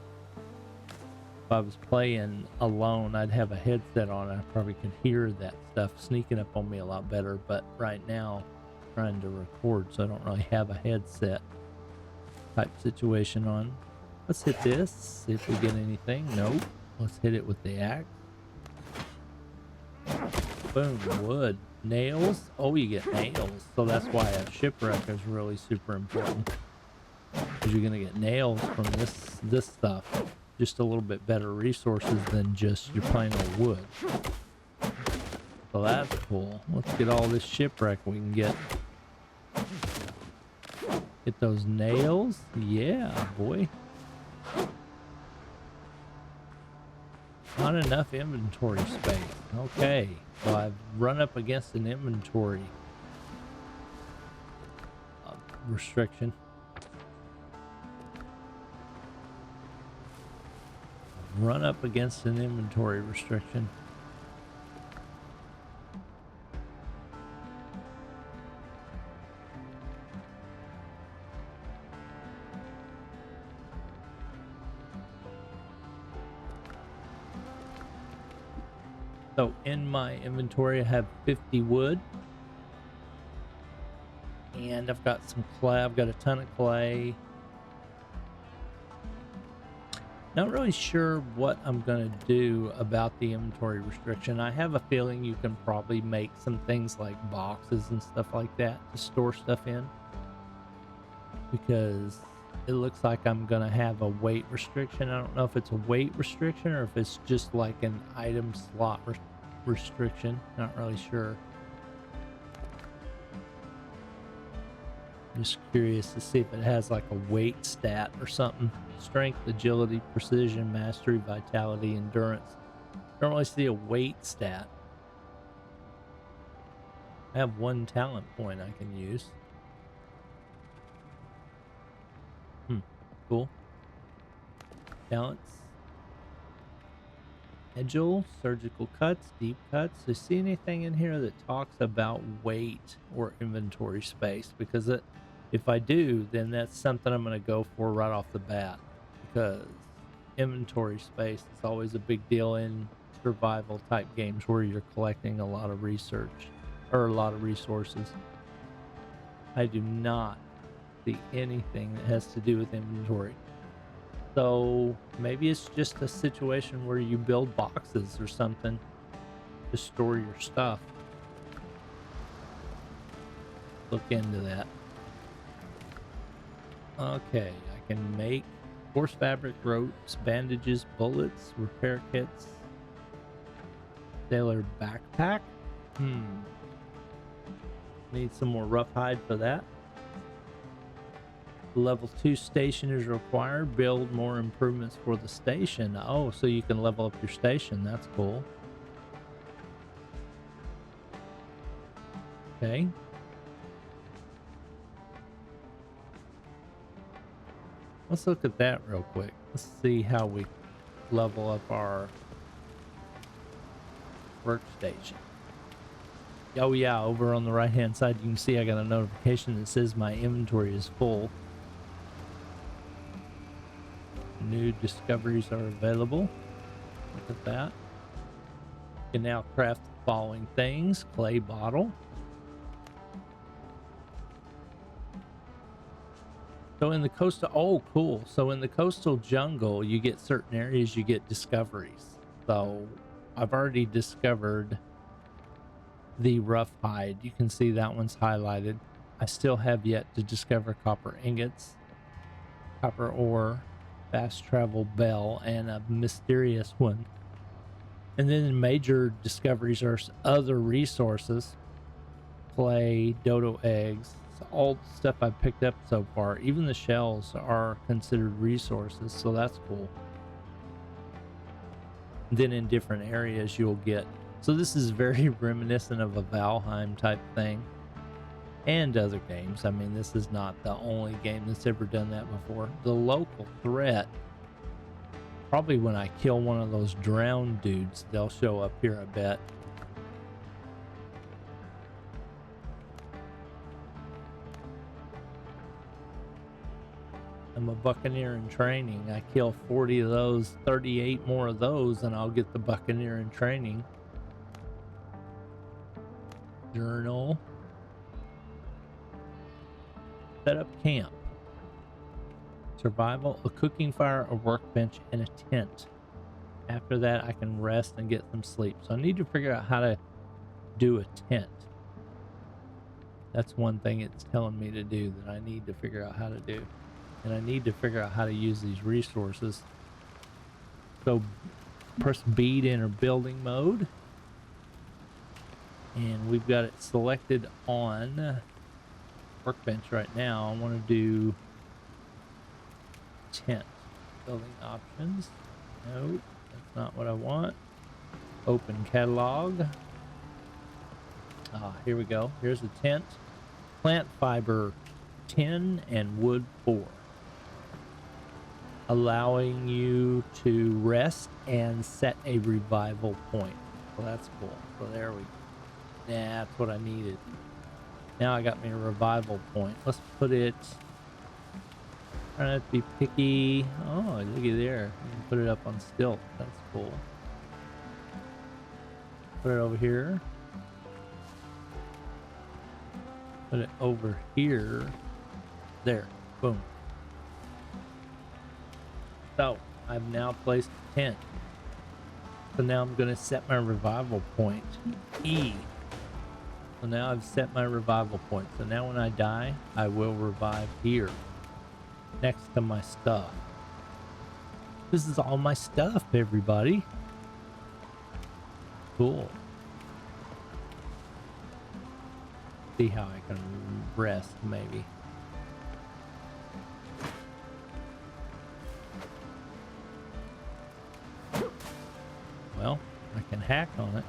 If I was playing alone, I'd have a headset on. I probably could hear that stuff sneaking up on me a lot better, but right now I'm trying to record, so I don't really have a headset type situation on. Let's hit this, see if we get anything. Nope. Let's hit it with the axe. Boom, wood. Nails. Oh, you get nails. So that's why a shipwreck is really super important. Because you're going to get nails from this stuff. Just a little bit better resources than just your plain old wood. So that's cool. Let's get all this shipwreck we can get. Get those nails. Yeah, boy. Not enough inventory space. Okay, so I've run up against an inventory restriction. Run up against an inventory restriction. So in my inventory, I have 50 wood. And I've got some clay. I've got a ton of clay. Not really sure what I'm going to do about the inventory restriction. I have a feeling you can probably make some things like boxes and stuff like that to store stuff in. Because it looks like I'm going to have a weight restriction. I don't know if it's a weight restriction or if it's just like an item slot restriction. Not really sure. Just curious to see if it has like a weight stat or something. Strength, agility, precision, mastery, vitality, endurance. Don't really see a weight stat. I have one talent point I can use. Cool. Talents. Agile, surgical cuts, deep cuts. Do you see anything in here that talks about weight or inventory space? Because if I do, then that's something I'm going to go for right off the bat. Because inventory space is always a big deal in survival type games where you're collecting a lot of research or a lot of resources. I do not see anything that has to do with inventory. So maybe it's just a situation where you build boxes or something to store your stuff. Look into that. Okay, I can make horse fabric, ropes, bandages, bullets, repair kits, sailor backpack. Need some more rough hide for that. Level 2 station is required. Build more improvements for the station. Oh, so you can level up your station. That's cool. Okay. Let's look at that real quick. Let's see how we level up our workstation. Oh yeah, over on the right hand side you can see I got a notification that says my inventory is full. New discoveries are available. Look at that. You can now craft the following things. Clay bottle. So in the coastal, oh cool. So in the coastal jungle, you get certain areas, you get discoveries. So I've already discovered the rough hide. You can see that one's highlighted. I still have yet to discover copper ingots, copper ore, fast travel bell, and a mysterious one. And then major discoveries are other resources, clay, dodo eggs, all the stuff I've picked up so far. Even the shells are considered resources, so that's cool. Then in different areas you'll get, so this is very reminiscent of a Valheim type thing and other games. I mean, this is not the only game that's ever done that before. The local threat, probably when I kill one of those drowned dudes, they'll show up here, I bet. I'm a buccaneer in training. I kill 40 of those, 38 more of those, and I'll get the buccaneer in training. Journal. Set up camp. Survival, a cooking fire, a workbench, and a tent. After that, I can rest and get some sleep. So I need to figure out how to do a tent. That's one thing it's telling me to do that I need to figure out how to do. And I need to figure out how to use these resources. So press B to enter building mode. And we've got it selected on workbench right now. I want to do tent. Building options. No, that's not what I want. Open catalog. Ah, here we go. Here's a tent. Plant fiber 10 and wood 4. Allowing you to rest and set a revival point. Well, that's cool. So there we go. That's what I needed. Now I got me a revival point. Let's put it... Trying not to be picky. Oh, looky there. You can put it up on stilt. That's cool. Put it over here. Put it over here. There. Boom. So, I've now placed a tent. So now I'm going to set my revival point. E. So now I've set my revival point. So now when I die, I will revive here. Next to my stuff. This is all my stuff, everybody. Cool. See how I can rest, maybe. Well, I can hack on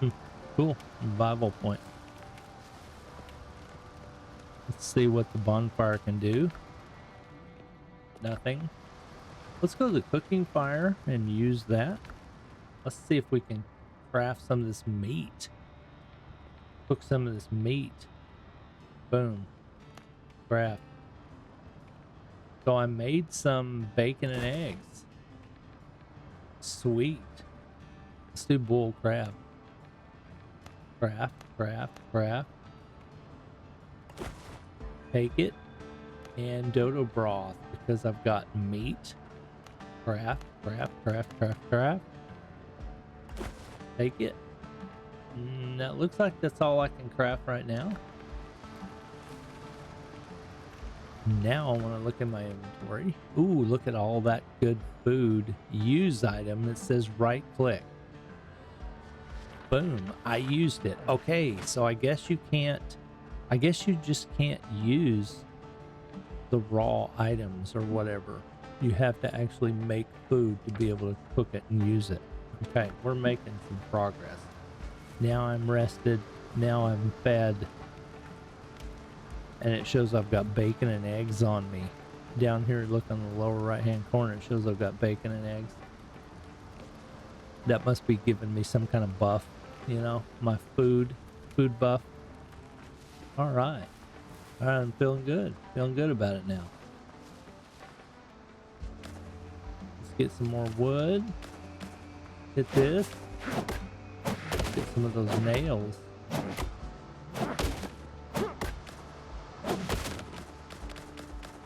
it. Cool. Revival point. Let's see what the bonfire can do. Nothing. Let's go to the cooking fire and use that. Let's see if we can craft some of this meat. Cook some of this meat. Boom. Craft. So I made some bacon and eggs. Sweet. Let's do bull crab. Craft, craft, craft. Take it. And dodo broth, because I've got meat. Craft, craft, craft, craft, craft. Take it. That looks like that's all I can craft right now. Now I want to look at my inventory. Ooh, look at all that good food. Use item that says right click. Boom, I used it. Okay, so I guess you just can't use the raw items or whatever. You have to actually make food to be able to cook it and use it. Okay, we're making some progress. Now I'm rested. Now I'm fed. And it shows I've got bacon and eggs on me. Down here, look on the lower right hand corner, it shows I've got bacon and eggs. That must be giving me some kind of buff, you know, my food buff. All right. All right, I'm feeling good about it now. Let's get some more wood. Hit this. Get some of those nails.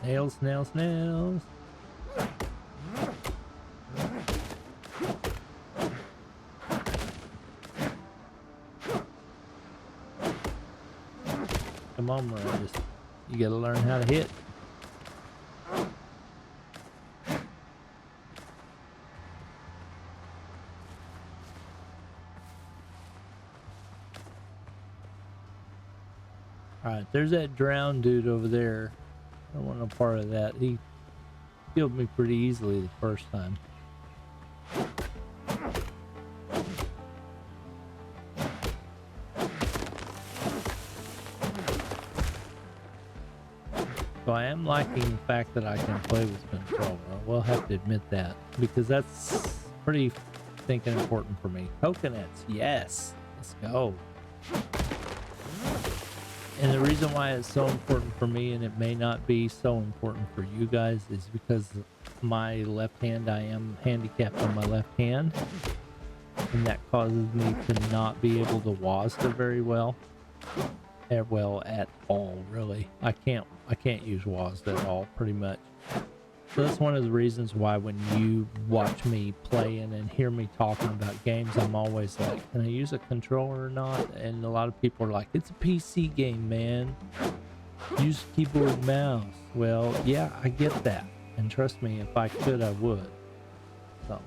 Nails, nails, nails. Come on, Miranda. You gotta learn how to hit. Alright, there's that drowned dude over there. I don't want no part of that. He killed me pretty easily the first time. So I am liking the fact that I can play with controller. I will have to admit that, because that's pretty stinking important for me. Coconuts, yes. Let's go. And the reason why it's so important for me, and it may not be so important for you guys, is because my left hand, I am handicapped on my left hand, and that causes me to not be able to WASD very well. At all, really. I can't use WASD at all, pretty much. So that's one of the reasons why when you watch me playing and hear me talking about games, I'm always like, can I use a controller or not? And a lot of people are like, it's a PC game, man. Use keyboard and mouse. Well, yeah, I get that. And trust me, if I could, I would. So,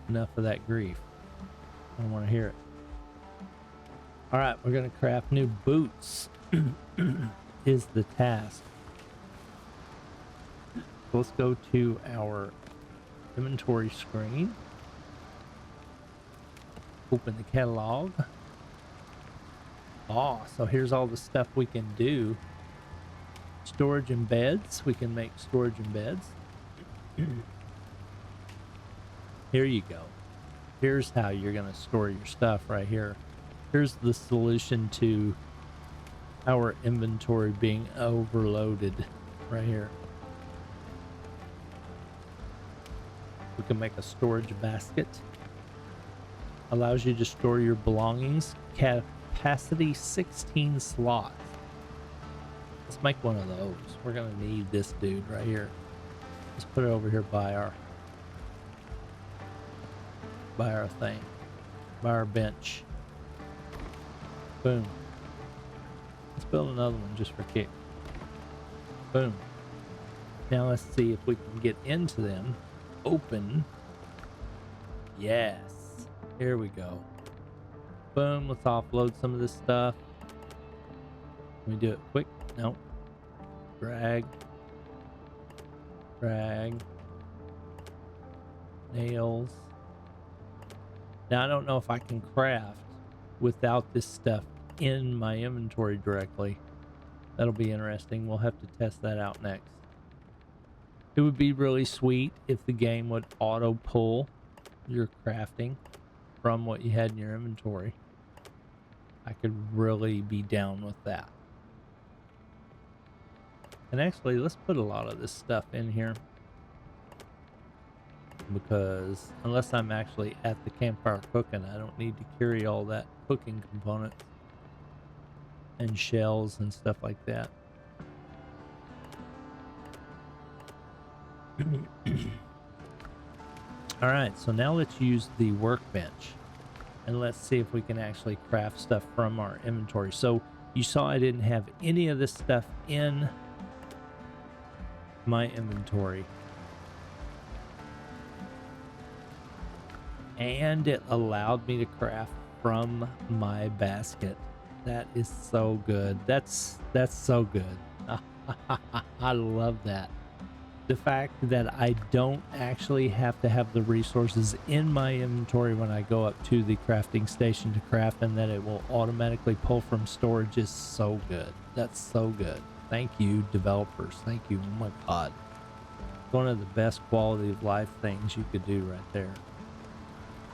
enough of that grief. I don't want to hear it. Alright, we're going to craft new boots. Is the task. let's go to our inventory screen. Open the catalog. Oh, so here's all the stuff we can do. Storage and beds. We can make storage and beds. Here you go. Here's how you're going to store your stuff right here. Here's the solution to our inventory being overloaded right here. We can make a storage basket. Allows you to store your belongings. Capacity 16 slots. Let's make one of those. We're gonna need this dude right here. Let's put it over here by our thing, by our bench. Boom. Let's build another one just for kick. Boom. Now let's see if we can get into them. Open. Yes. Here we go. Boom. Let's offload some of this stuff. Can we do it quick? Nope. Drag. Drag. Nails. Now I don't know if I can craft without this stuff in my inventory directly. That'll be interesting. We'll have to test that out next. It would be really sweet if the game would auto pull your crafting from what you had in your inventory. I could really be down with that. And actually, let's put a lot of this stuff in here, because unless I'm actually at the campfire cooking, I don't need to carry all that cooking components and shells and stuff like that. All right, so now let's use the workbench and let's see if we can actually craft stuff from our inventory. So you saw I didn't have any of this stuff in my inventory, and it allowed me to craft from my basket. That is so good. That's so good. I love that. The fact that I don't actually have to have the resources in my inventory when I go up to the crafting station to craft, and that it will automatically pull from storage is so good. That's so good. Thank you, developers. Thank you. Oh my God. One of the best quality of life things you could do right there.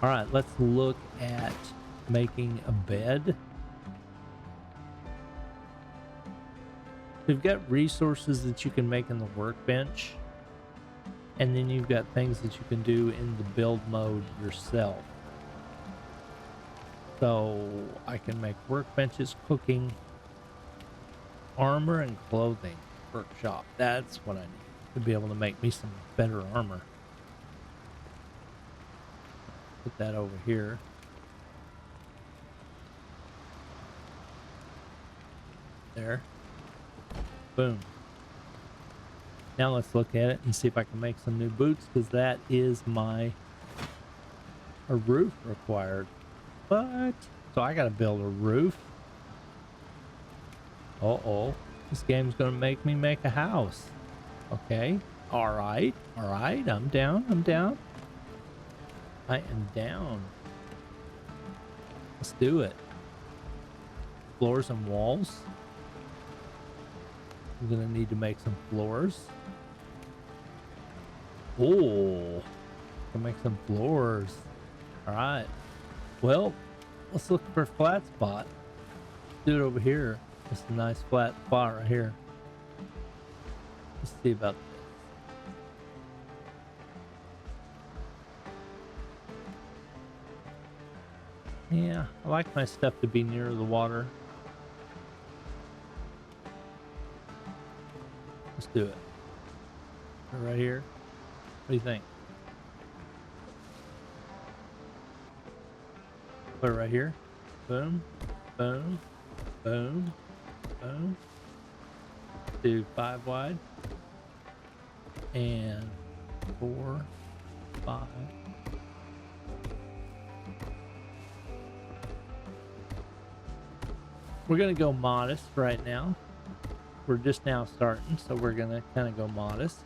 All right, let's look at making a bed. We've got resources that you can make in the workbench, and then you've got things that you can do in the build mode yourself. So I can make workbenches, cooking, armor, and clothing workshop. That's what I need to be able to make me some better armor. Put that over here. There. Boom. Now let's look at it and see if I can make some new boots, because that is a roof required. What? So I gotta build a roof. Uh-oh. This game's gonna make me make a house. Okay. Alright. Alright. I'm down. I'm down. I am down. Let's do it. Floors and walls. I'm gonna need to make some floors. Oh, can make some floors. All right. Well, let's look for a flat spot. Do it over here. Just a nice flat spot right here. Let's see about this. Yeah, I like my stuff to be near the water. Let's do it. Right here. What do you think? Put it right here. Boom, boom, boom, boom. Do 5 wide. And 4, 5. We're gonna go modest right now. We're just now starting, so we're gonna kind of go modest.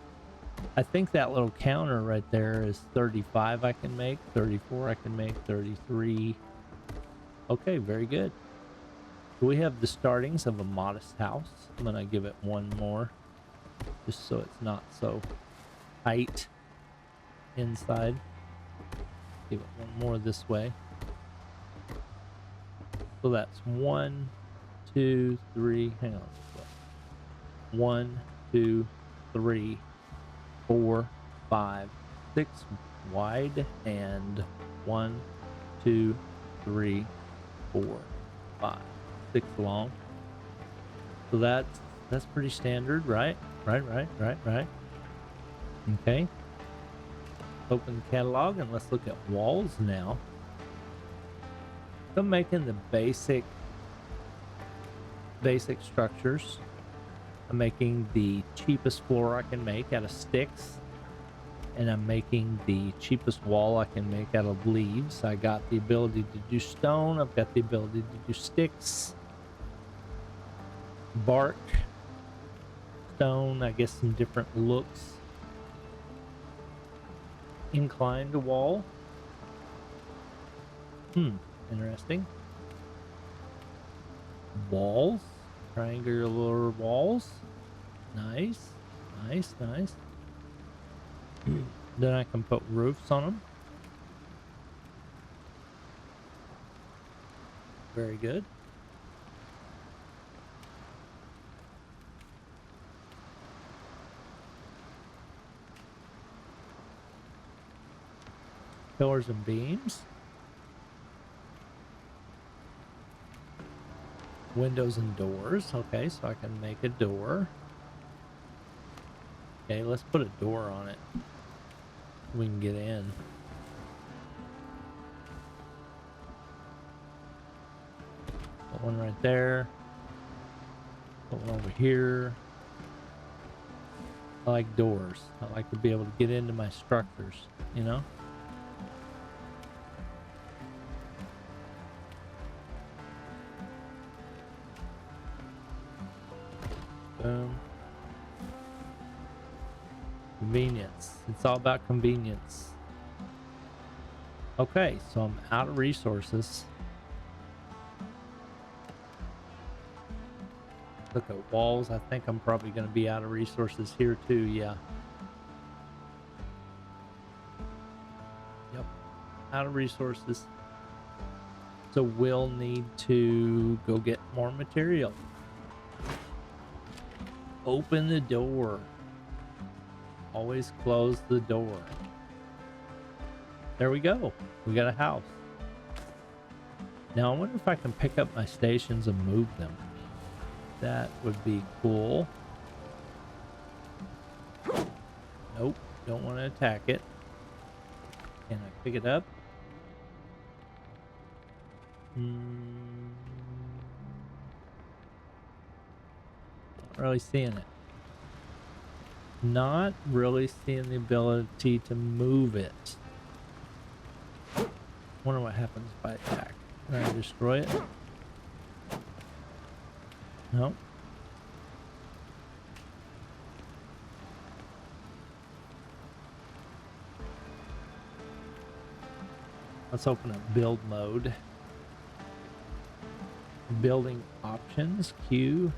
I think that little counter right there is 35 I can make, 34 I can make, 33. Okay, very good. We have the startings of a modest house. I'm gonna give it one more, just so it's not so tight inside. Give it one more this way. So that's 1, 2, 3. Hang on. 1, 2, 3, 4, 5, 6 wide, and 1, 2, 3, 4, 5, 6 long. So that's pretty standard, right? Right. Okay. Open the catalog and let's look at walls now. I'm making the basic structures. I'm making the cheapest floor I can make out of sticks, and I'm making the cheapest wall I can make out of leaves. I got the ability to do stone. I've got the ability to do sticks, bark, stone, I guess some different looks. Inclined wall. Interesting. Walls, triangular walls. Nice. Then I can put roofs on them. Very good. Pillars and beams. Windows and doors. Okay, so I can make a door. Okay, let's put a door on it. We can get in. Put one right there. Put one over here. I like doors. I like to be able to get into my structures, you know? Boom. Convenience. It's all about convenience. Okay, so I'm out of resources. Look at walls. I think I'm probably going to be out of resources here too. Yeah. Yep. Out of resources. So we'll need to go get more material. Open the door. Always close the door. There we go. We got a house. Now I wonder if I can pick up my stations and move them. That would be cool. Nope. Don't want to attack it. Can I pick it up? Not really seeing it. Not really seeing the ability to move it. Wonder what happens if I attack. Can I destroy it? No. Let's open up build mode. Building options, Q.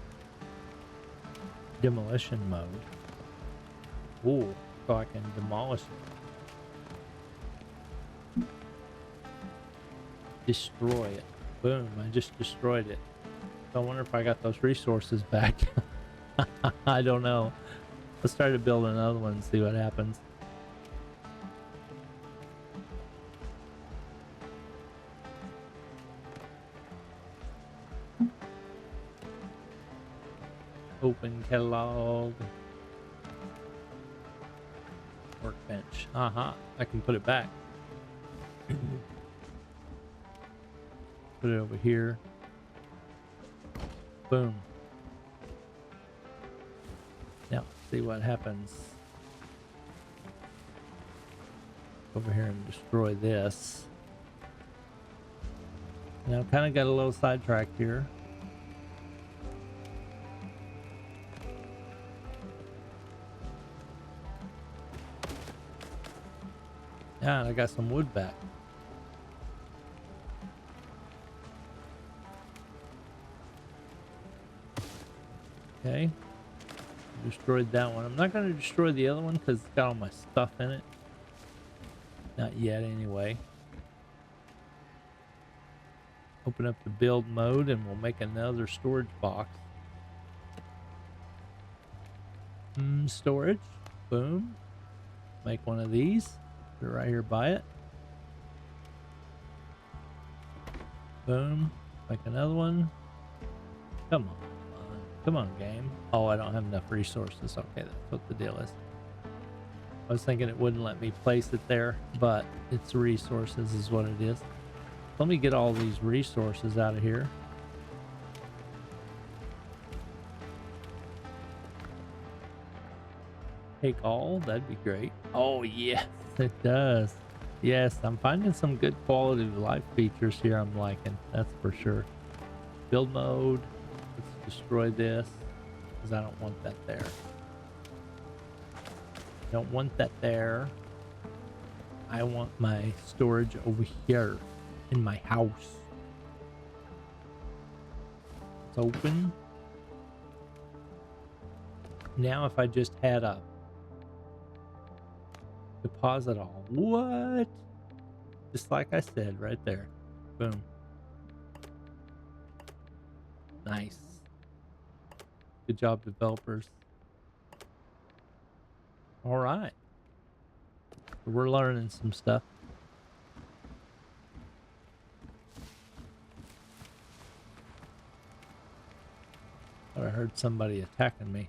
Demolition mode. Ooh, so I can demolish it. Destroy it. Boom, I just destroyed it. So I wonder if I got those resources back. I don't know. Let's try to build another one and see what happens. Open catalog. Workbench. I can put it back. Put it over here. Boom. Now, see what happens. Over here and destroy this. Now, kind of got a little sidetracked here. Yeah, and I got some wood back. Okay. Destroyed that one. I'm not going to destroy the other one because it's got all my stuff in it. Not yet, anyway. Open up the build mode and we'll make another storage box. Storage. Boom. Make one of these. Put it right here by it. Boom. Make another one. Come on. Come on, game. Oh, I don't have enough resources. Okay, that's what the deal is. I was thinking it wouldn't let me place it there, but it's resources is what it is. Let me get all these resources out of here. Take all, that'd be great. Oh, yes, it does. Yes, I'm finding some good quality of life features here I'm liking, that's for sure. Build mode, let's destroy this, because I don't want that there. Don't want that there. I want my storage over here in my house. It's open. Now if I just had a deposit all. What? Just like I said right there. Boom. Nice. Good job, developers. All right. We're learning some stuff. Thought I heard somebody attacking me.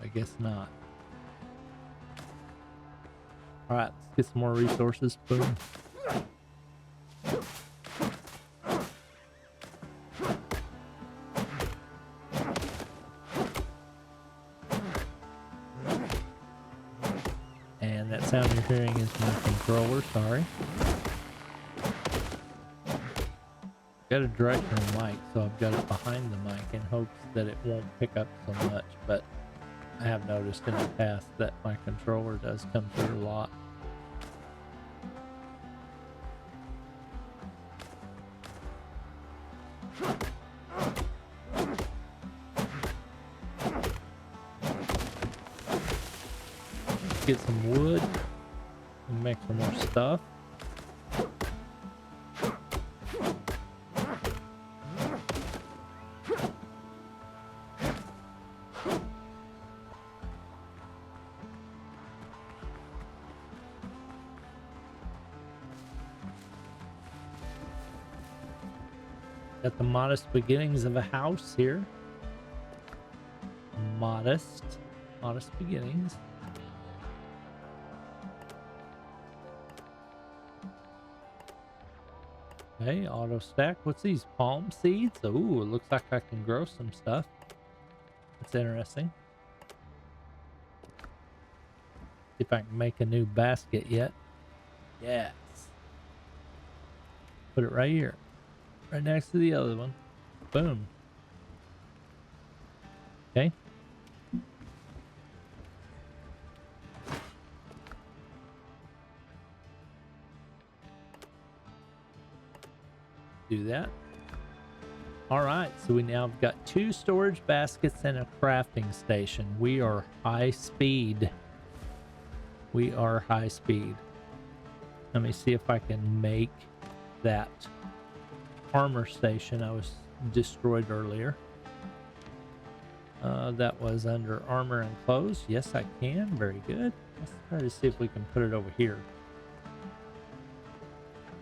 I guess not. All right, let's get some more resources. Boom. And that sound you're hearing is my controller, sorry. Got a directional mic, so I've got it behind the mic in hopes that it won't pick up so much, but I have noticed in the past that my controller does come through a lot. Get some wood and make some more stuff. Got the modest beginnings of a house here. Modest beginnings. Okay, auto stack. What's these? Palm seeds? Ooh, it looks like I can grow some stuff. That's interesting. See if I can make a new basket yet. Yes. Put it right here. Right next to the other one. Boom. Okay. Do that. All right, so we now have got 2 storage baskets and a crafting station. We are high speed. We are high speed. Let me see if I can make that armor station I was destroyed earlier. That was under armor and clothes. Yes, I can. Very good. Let's try to see if we can put it over here.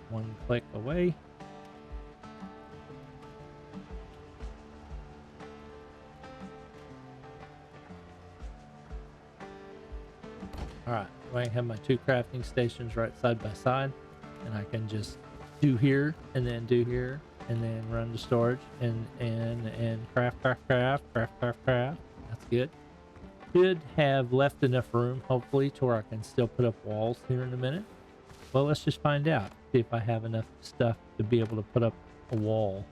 One click away. Alright, I have my 2 crafting stations right side by side, and I can just do here, and then do here, and then run to storage, and craft. That's good. Should have left enough room, hopefully, to where I can still put up walls here in a minute. Well, let's just find out. See if I have enough stuff to be able to put up a wall.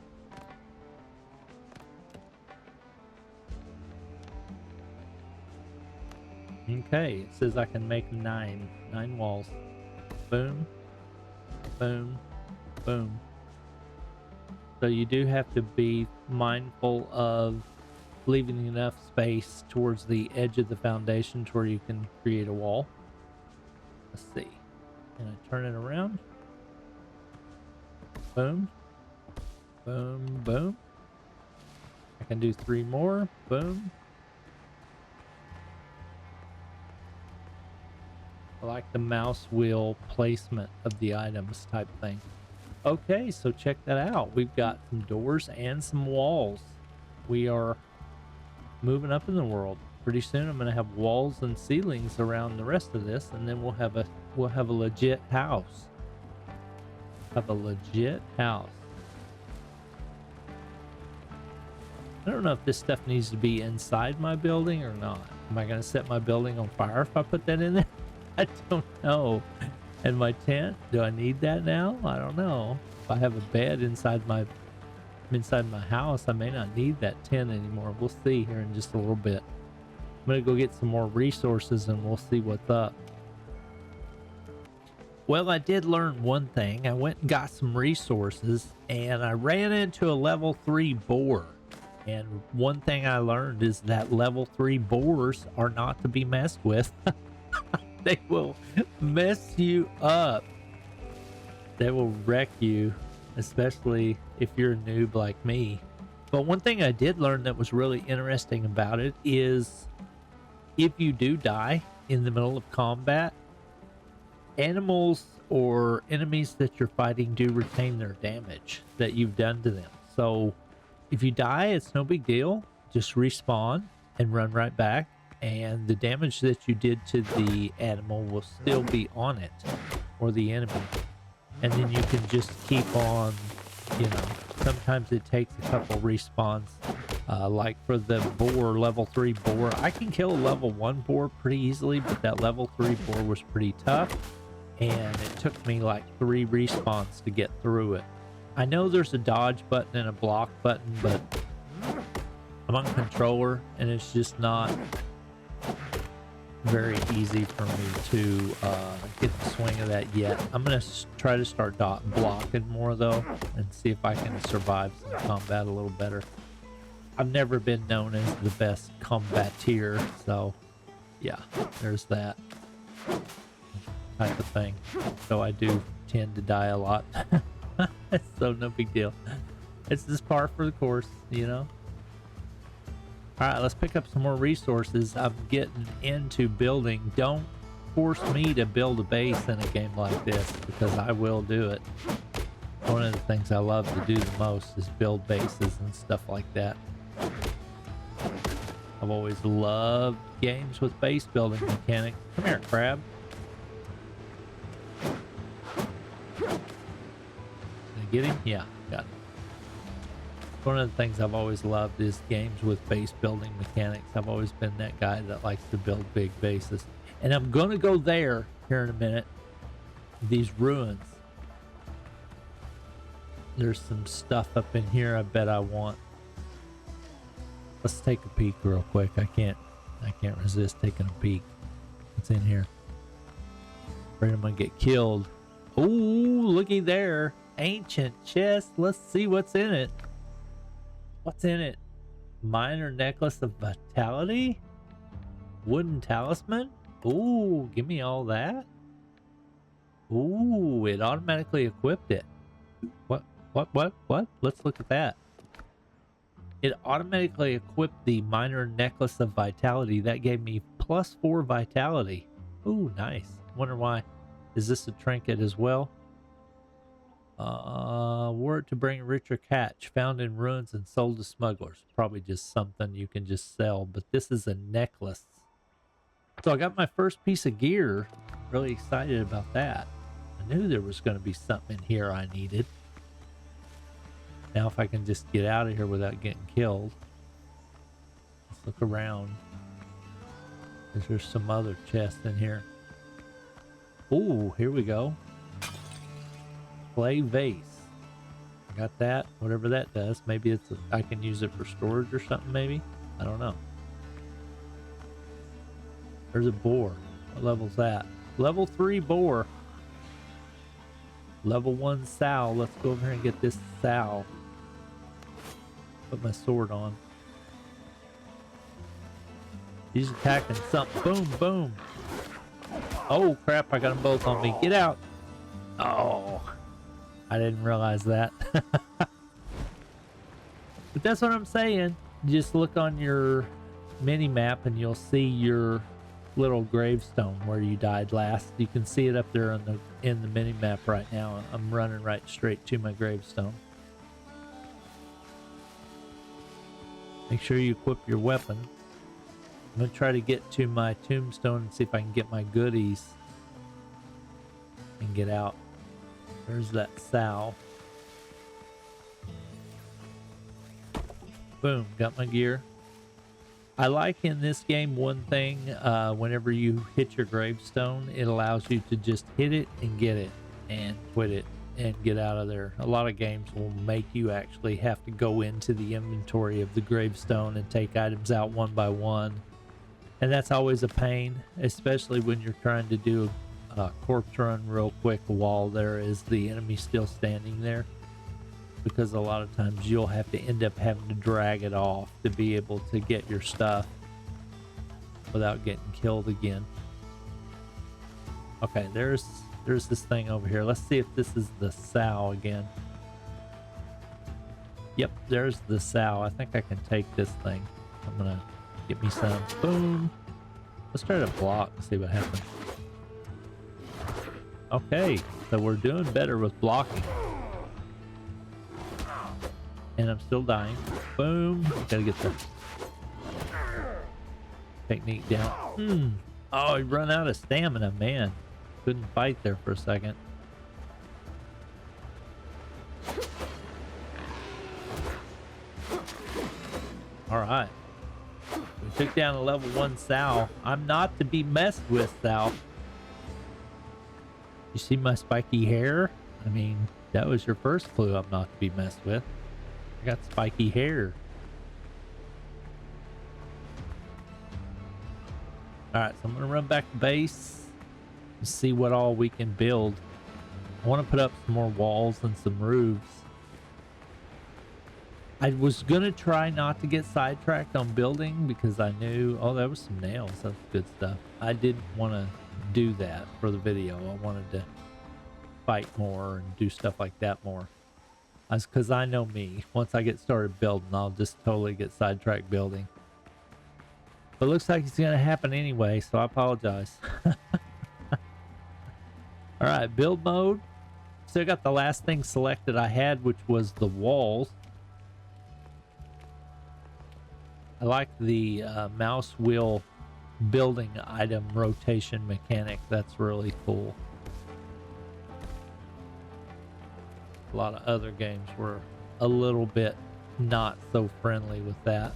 Okay, it says I can make nine walls. Boom, boom, boom. So you do have to be mindful of leaving enough space towards the edge of the foundation to where you can create a wall. Let's see. Can I turn it around? Boom, boom, boom. I can do 3 more. Boom. I like the mouse wheel placement of the items type thing. Okay, so check that out. We've got some doors and some walls. We are moving up in the world. Pretty soon I'm gonna have walls and ceilings around the rest of this, and then we'll have a legit house. Have a legit house. I don't know if this stuff needs to be inside my building or not. Am I gonna set my building on fire if I put that in there? I don't know. And my tent, do I need that now? I don't know. If I have a bed inside my house, I may not need that tent anymore. We'll see here in just a little bit. I'm gonna go get some more resources and we'll see what's up. Well, I did learn one thing. I went and got some resources and I ran into a level 3 boar. And one thing I learned is that level 3 boars are not to be messed with. They will mess you up. They will wreck you, especially if you're a noob like me. But one thing I did learn that was really interesting about it is if you do die in the middle of combat, animals or enemies that you're fighting do retain their damage that you've done to them. So if you die, it's no big deal. Just respawn and run right back. And the damage that you did to the animal will still be on it or the enemy. And then you can just keep on, you know, sometimes it takes a couple respawns. Like for the boar, level 3 boar, I can kill a level 1 boar pretty easily, but that level 3 boar was pretty tough. And it took me like 3 respawns to get through it. I know there's a dodge button and a block button, but I'm on controller and it's just not very easy for me to get the swing of that yet. I'm gonna try to start blocking more though and see if I can survive some combat a little better. I've never been known as the best combateer, so yeah, there's that type of thing. So I do tend to die a lot. So no big deal. It's just par for the course, you know. All right, let's pick up some more resources. I'm getting into building. Don't force me to build a base in a game like this because I will do it. One of the things I love to do the most is build bases and stuff like that. I've always loved games with base building mechanics. Come here, crab. Did I get him? Yeah, got him. One of the things I've always loved is games with base building mechanics. I've always been that guy that likes to build big bases. And I'm going to go there here in a minute. These ruins. There's some stuff up in here I bet I want. Let's take a peek real quick. I can't resist taking a peek. What's in here? Afraid I'm going to get killed. Oh, looky there. Ancient chest. Let's see what's in it. What's in it? Minor necklace of vitality? Wooden talisman? Ooh, give me all that. Ooh, it automatically equipped it. What? Let's look at that. It automatically equipped the minor necklace of vitality. That gave me +4 vitality. Ooh, nice. Wonder why. Is this a trinket as well? Wore it to bring richer catch, found in ruins and sold to smugglers. Probably just something you can just sell, but this is a necklace. So I got my first piece of gear. Really excited about that. I knew there was going to be something in here I needed. Now if I can just get out of here without getting killed. Let's look around. Is there some other chest in here? Ooh, here we go. Clay vase. I got that. Whatever that does. Maybe I can use it for storage or something maybe. I don't know. There's a boar. What level's that? Level 3 boar. Level 1 sow. Let's go over here and get this sow. Put my sword on. He's attacking something. Boom, boom. Oh crap, I got them both on me. Get out. Oh, I didn't realize that. But that's what I'm saying. Just look on your mini map and you'll see your little gravestone where you died last. You can see it up there on in the mini map right now. I'm running right straight to my gravestone. Make sure you equip your weapon. I'm gonna try to get to my tombstone and see if I can get my goodies and get out. There's that sow. Boom, got my gear. I like in this game one thing, whenever you hit your gravestone, it allows you to just hit it and get it and quit it and get out of there. A lot of games will make you actually have to go into the inventory of the gravestone and take items out one by one. And that's always a pain, especially when you're trying to do a corpse run real quick while there is the enemy still standing there. Because a lot of times you'll have to end up having to drag it off to be able to get your stuff without getting killed again. Okay, there's this thing over here. Let's see if this is the sow again. Yep, there's the sow. I think I can take this thing. I'm gonna get me some. Boom. Let's try to block and see what happens. Okay, so we're doing better with blocking. And I'm still dying. Boom. Gotta get the technique down. Oh, he run out of stamina, man. Couldn't fight there for a second. Alright. We took down a level 1 sow. I'm not to be messed with, sow. You see my spiky hair? I mean, that was your first clue I'm not to be messed with. I got spiky hair. Alright, so I'm going to run back to base and see what all we can build. I want to put up some more walls and some roofs. I was going to try not to get sidetracked on building because I knew... Oh, that was some nails. That's good stuff. I didn't want to do that for the video. I wanted to fight more and do stuff like that more. That's because I know me. Once I get started building, I'll just totally get sidetracked building. But it looks like it's going to happen anyway, so I apologize. Alright, build mode. Still got the last thing selected I had, which was the walls. I like the mouse wheel building item rotation mechanic. That's really cool. A lot of other games were a little bit not so friendly with that.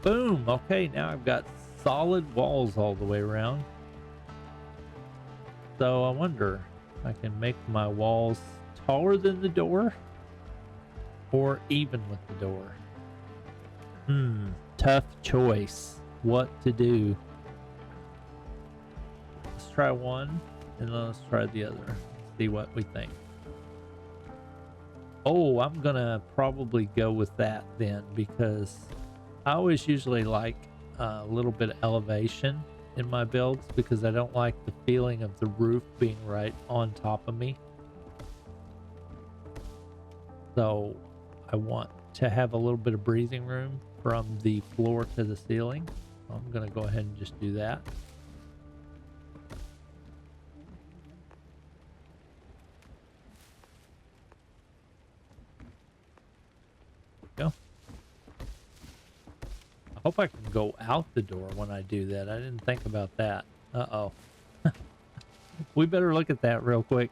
Boom! Okay, now I've got solid walls all the way around. So I wonder if I can make my walls taller than the door or even with the door. Tough choice. What to do? Let's try one and then let's try the other. See what we think. Oh, I'm gonna probably go with that then because I always usually like a little bit of elevation in my builds because I don't like the feeling of the roof being right on top of me. So I want to have a little bit of breathing room from the floor to the ceiling. So I'm gonna go ahead and just do that. Go. I hope I can go out the door when I do that. I didn't think about that. Uh-oh. We better look at that real quick.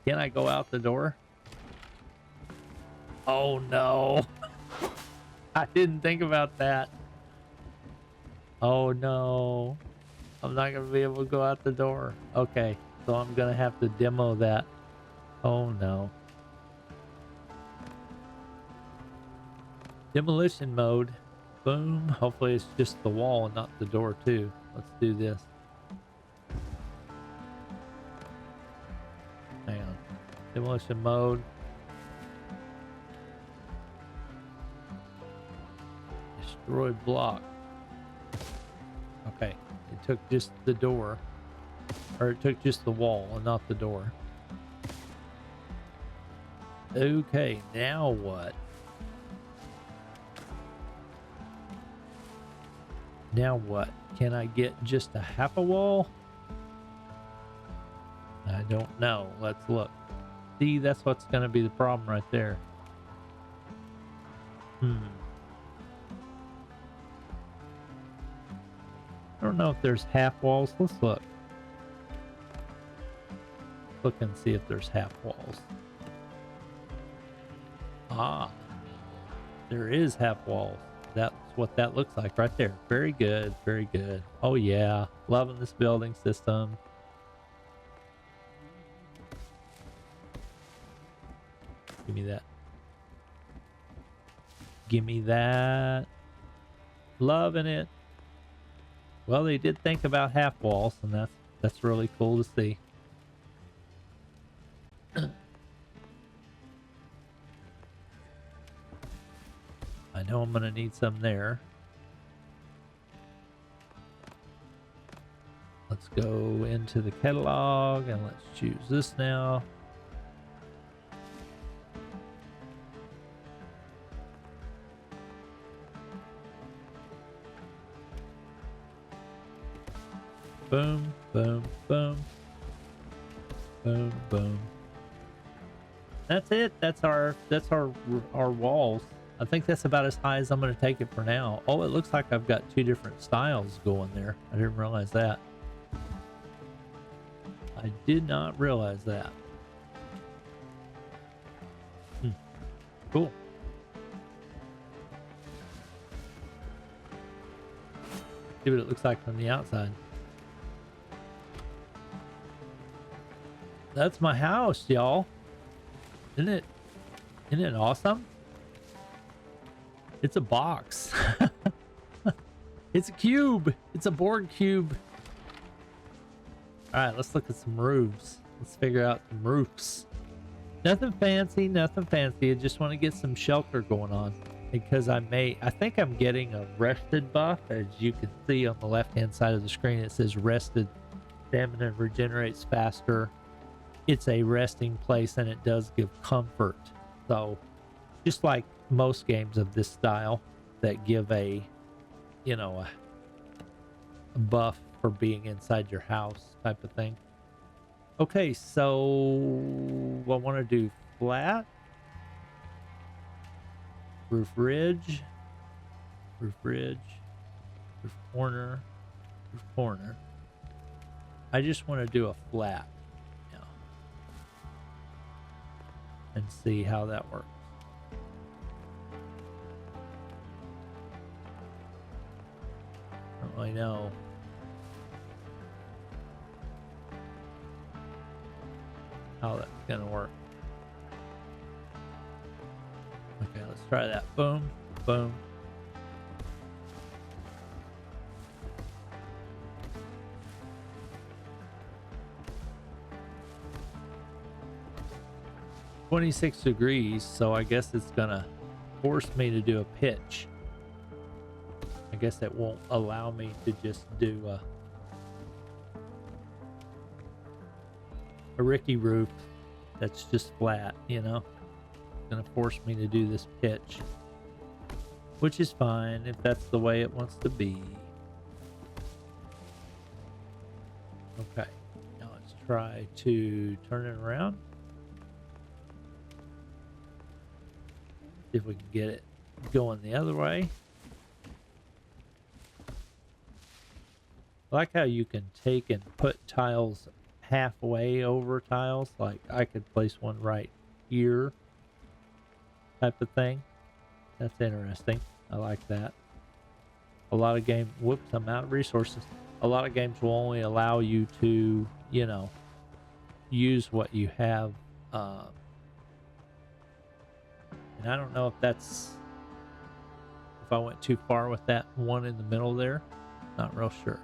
Can I go out the door? Oh no. I didn't think about that. Oh no. I'm not going to be able to go out the door. Okay, so I'm going to have to demo that. Oh no. Demolition mode. Boom. Hopefully it's just the wall and not the door too. let's do this. Hang on. Demolition mode. Destroy block. Okay, it took just the door. Or it took just the wall and not the door. Okay, now what? Now what? Can I get just a half a wall? I don't know. Let's look. See, that's what's going to be the problem right there. I don't know if there's half walls. Let's look. Look and see if there's half walls. Ah, there is half walls. That's what that looks like right there. Very good, very good. Oh yeah, loving this building system. Give me that. Give me that. Loving it. Well, they did think about half walls, and that's really cool to see. I know I'm going to need some there. Let's go into the catalog and let's choose this now. Boom, boom, boom. Boom, boom. That's it. That's our walls. I think that's about as high as I'm going to take it for now. Oh, it looks like I've got two different styles going there. I didn't realize that. I did not realize that. Cool. See what it looks like from the outside. That's my house, y'all. Isn't it awesome? It's a box. It's a cube. It's a board cube. All right, let's look at some roofs. Let's figure out some roofs. Nothing fancy, nothing fancy. I just want to get some shelter going on because I think I'm getting a rested buff. As you can see on the left-hand side of the screen, it says rested. Stamina regenerates faster. It's a resting place and it does give comfort. So just like most games of this style that give a buff for being inside your house type of thing. Okay, so I want to do flat, roof ridge, roof corner, roof corner. I just want to do a flat now and see how that works. I don't really know. How that's gonna work. Okay, let's try that. Boom, boom. $26 degrees, so I guess it's gonna force me to do a pitch. I guess it won't allow me to just do a Ricky roof that's just flat, It's gonna force me to do this pitch, which is fine if that's the way it wants to be. Okay, now let's try to turn it around. See if we can get it going the other way. I like how you can take and put tiles halfway over tiles. Like I could place one right here type of thing. That's interesting. I like that. A lot of games, whoops, I'm out of resources. A lot of games will only allow you to, use what you have. And I don't know if I went too far with that one in the middle there. Not real sure.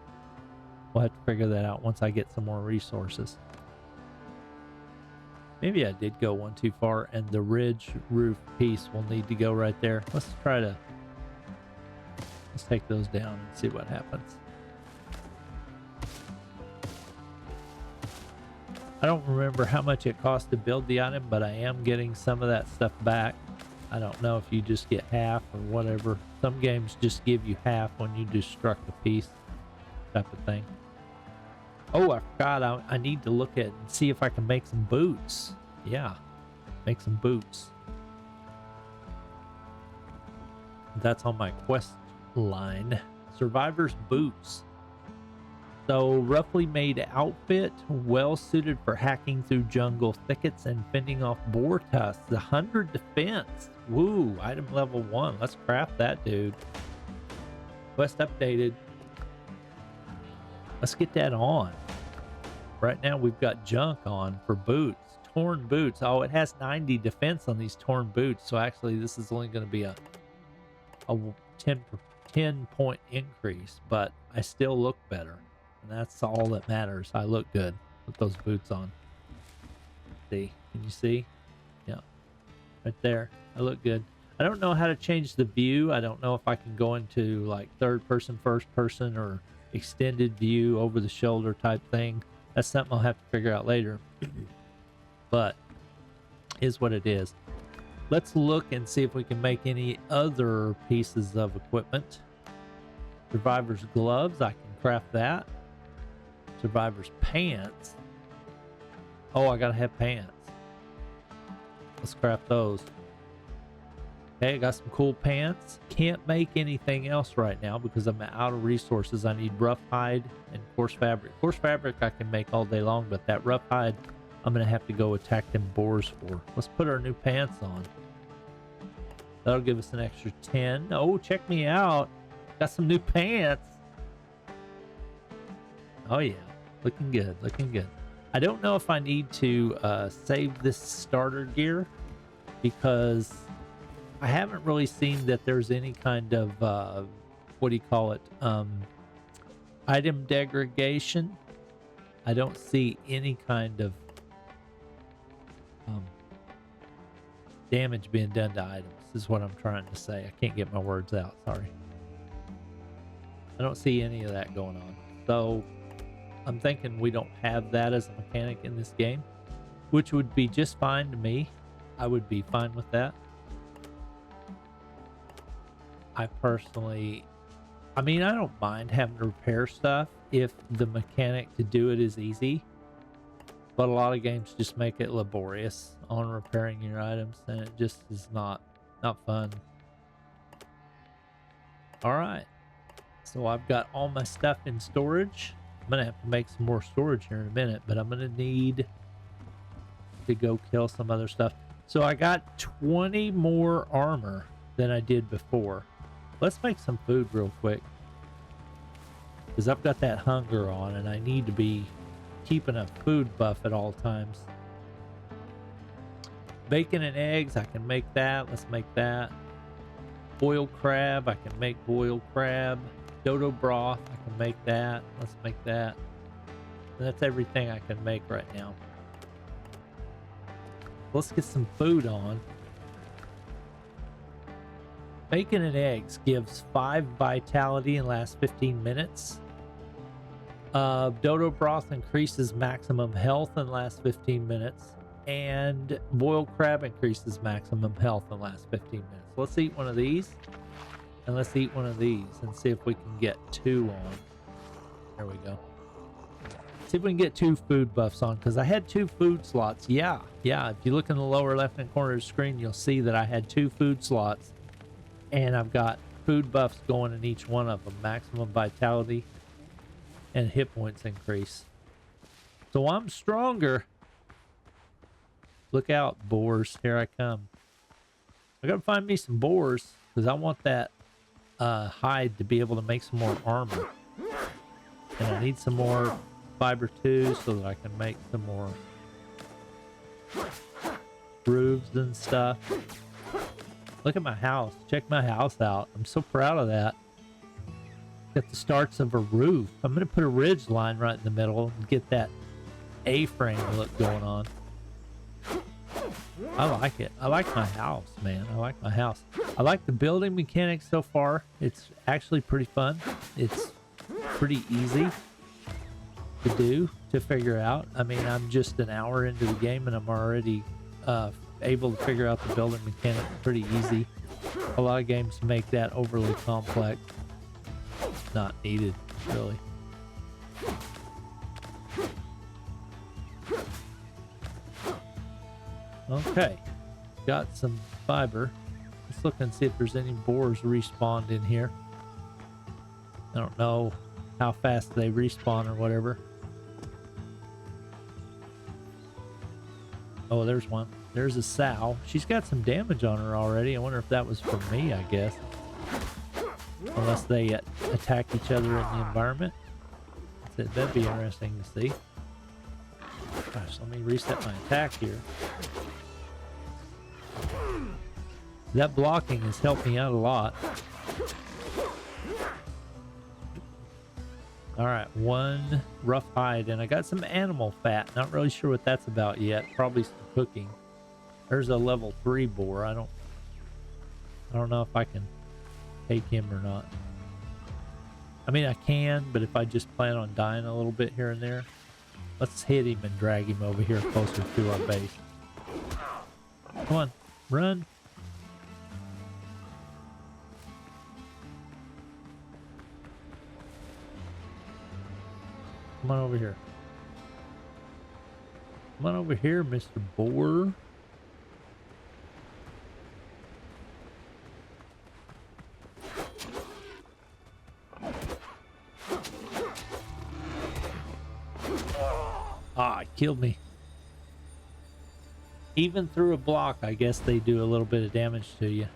We'll have to figure that out once I get some more resources. Maybe I did go one too far, and the ridge roof piece will need to go right there. Let's take those down and see what happens. I don't remember how much it cost to build the item, but I am getting some of that stuff back. I don't know if you just get half or whatever. Some games just give you half when you destruct a piece, type of thing. Oh, I forgot. I need to look at and see if I can make some boots. Yeah, make some boots. That's on my quest line. Survivor's boots. So, roughly made outfit, well suited for hacking through jungle thickets and fending off boar tusks. 100 defense. Woo, item level 1. Let's craft that, dude. Quest updated. Let's get that on. Right now we've got junk on for boots. Torn boots. Oh, it has 90 defense on these torn boots. So actually this is only going to be a 10 point increase, but I still look better. And that's all that matters. I look good with those boots on. See? Can you see? Yeah. Right there. I look good. I don't know how to change the view. I don't know if I can go into like third person, first person, or extended view, over the shoulder type thing. That's something I'll have to figure out later. But is what it is. Let's look and see if we can make any other pieces of equipment. Survivor's gloves. I can craft that. Survivor's pants. Oh, I gotta have pants. Let's craft those. Okay, I got some cool pants. Can't make anything else right now because I'm out of resources. I need rough hide and coarse fabric. Coarse fabric I can make all day long, but that rough hide I'm gonna have to go attack them boars for. Let's put our new pants on. That'll give us an extra 10. Oh, check me out. Got some new pants. Oh yeah, looking good, looking good. I don't know if I need to save this starter gear because I haven't really seen that there's any kind of, what do you call it? Item degradation. I don't see any kind of damage being done to items, is what I'm trying to say. I can't get my words out, sorry. I don't see any of that going on. So I'm thinking we don't have that as a mechanic in this game, which would be just fine to me. I would be fine with that. I personally, I mean, I don't mind having to repair stuff if the mechanic to do it is easy, but a lot of games just make it laborious on repairing your items, and it just is not fun. All right, so I've got all my stuff in storage. I'm gonna have to make some more storage here in a minute, but I'm gonna need to go kill some other stuff. So I got 20 more armor than I did before. Let's make some food real quick, because I've got that hunger on and I need to be keeping a food buff at all times. Bacon and eggs, I can make that. Let's make that. Boiled crab, I can make boiled crab. Dodo broth, I can make that. Let's make that. And that's everything I can make right now. Let's get some food on. Bacon and eggs gives 5 vitality and lasts 15 minutes. Dodo broth increases maximum health and lasts 15 minutes. And boiled crab increases maximum health and lasts 15 minutes. Let's eat one of these. And let's eat one of these and see if we can get 2 on. There we go. See if we can get 2 food buffs on, because I had 2 food slots. Yeah. If you look in the lower left-hand corner of the screen, you'll see that I had 2 food slots. And I've got food buffs going in each one of them. Maximum vitality and hit points increase. So I'm stronger. Look out, boars. Here I come. I gotta find me some boars, because I want that hide to be able to make some more armor. And I need some more fiber too, so that I can make some more roofs and stuff. Look at my house. Check my house out. I'm so proud of that. got the starts of a roof. I'm going to put a ridge line right in the middle and get that A-frame look going on. I like it. I like my house, man. I like my house. I like the building mechanics so far. It's actually pretty fun. It's pretty easy to do, to figure out. I mean, I'm just an hour into the game and I'm already able to figure out the building mechanics pretty easy. A lot of games make that overly complex. Not needed, really. Okay, got some fiber. Let's look and see if there's any boars respawned in here. I don't know how fast they respawn or whatever. Oh, there's one. There's a sow. She's got some damage on her already. I wonder if that was from me, I guess. Unless they attack each other in the environment. That'd be interesting to see. Gosh, let me reset my attack here. That blocking has helped me out a lot. Alright, one rough hide, and I got some animal fat. Not really sure what that's about yet. Probably some cooking. There's a level 3 boar. I don't know if I can take him or not. I mean, I can, but if I just plan on dying a little bit here and there, let's hit him and drag him over here closer to our base. Come on, run. Come on over here. Come on over here, Mr. Boar. Ah, it killed me. Even through a block, I guess they do a little bit of damage to you.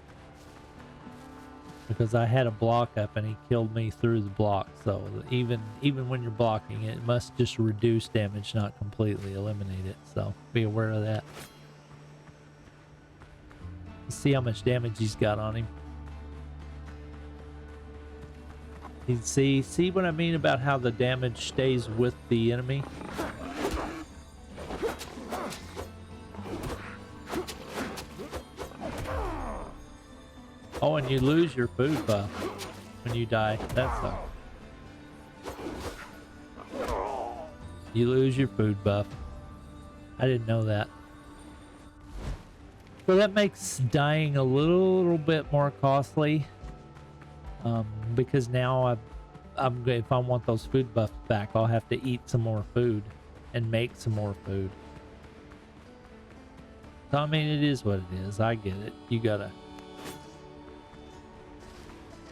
Because I had a block up and he killed me through the block. So even when you're blocking it must just reduce damage, not completely eliminate it. So be aware of that. Let's see how much damage he's got on him. You see what I mean about how the damage stays with the enemy? Oh, and you lose your food buff when you die. That sucks. You lose your food buff. I didn't know that. So that makes dying a little bit more costly. Because now if I want those food buffs back, I'll have to eat some more food and make some more food. So I mean, it is what it is. I get it. You gotta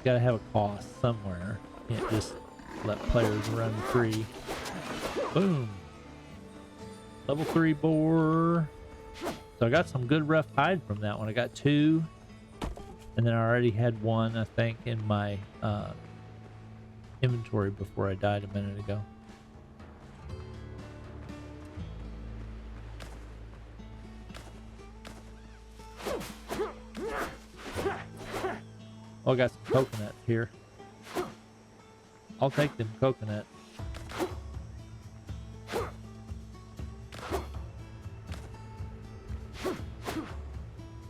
have a cost somewhere. You can't just let players run free. Boom. Level 3 boar. So I got some good rough hide from that one. I got 2. And then I already had 1, I think, in my inventory before I died a minute ago. Oh, I got some coconuts here. I'll take them coconuts.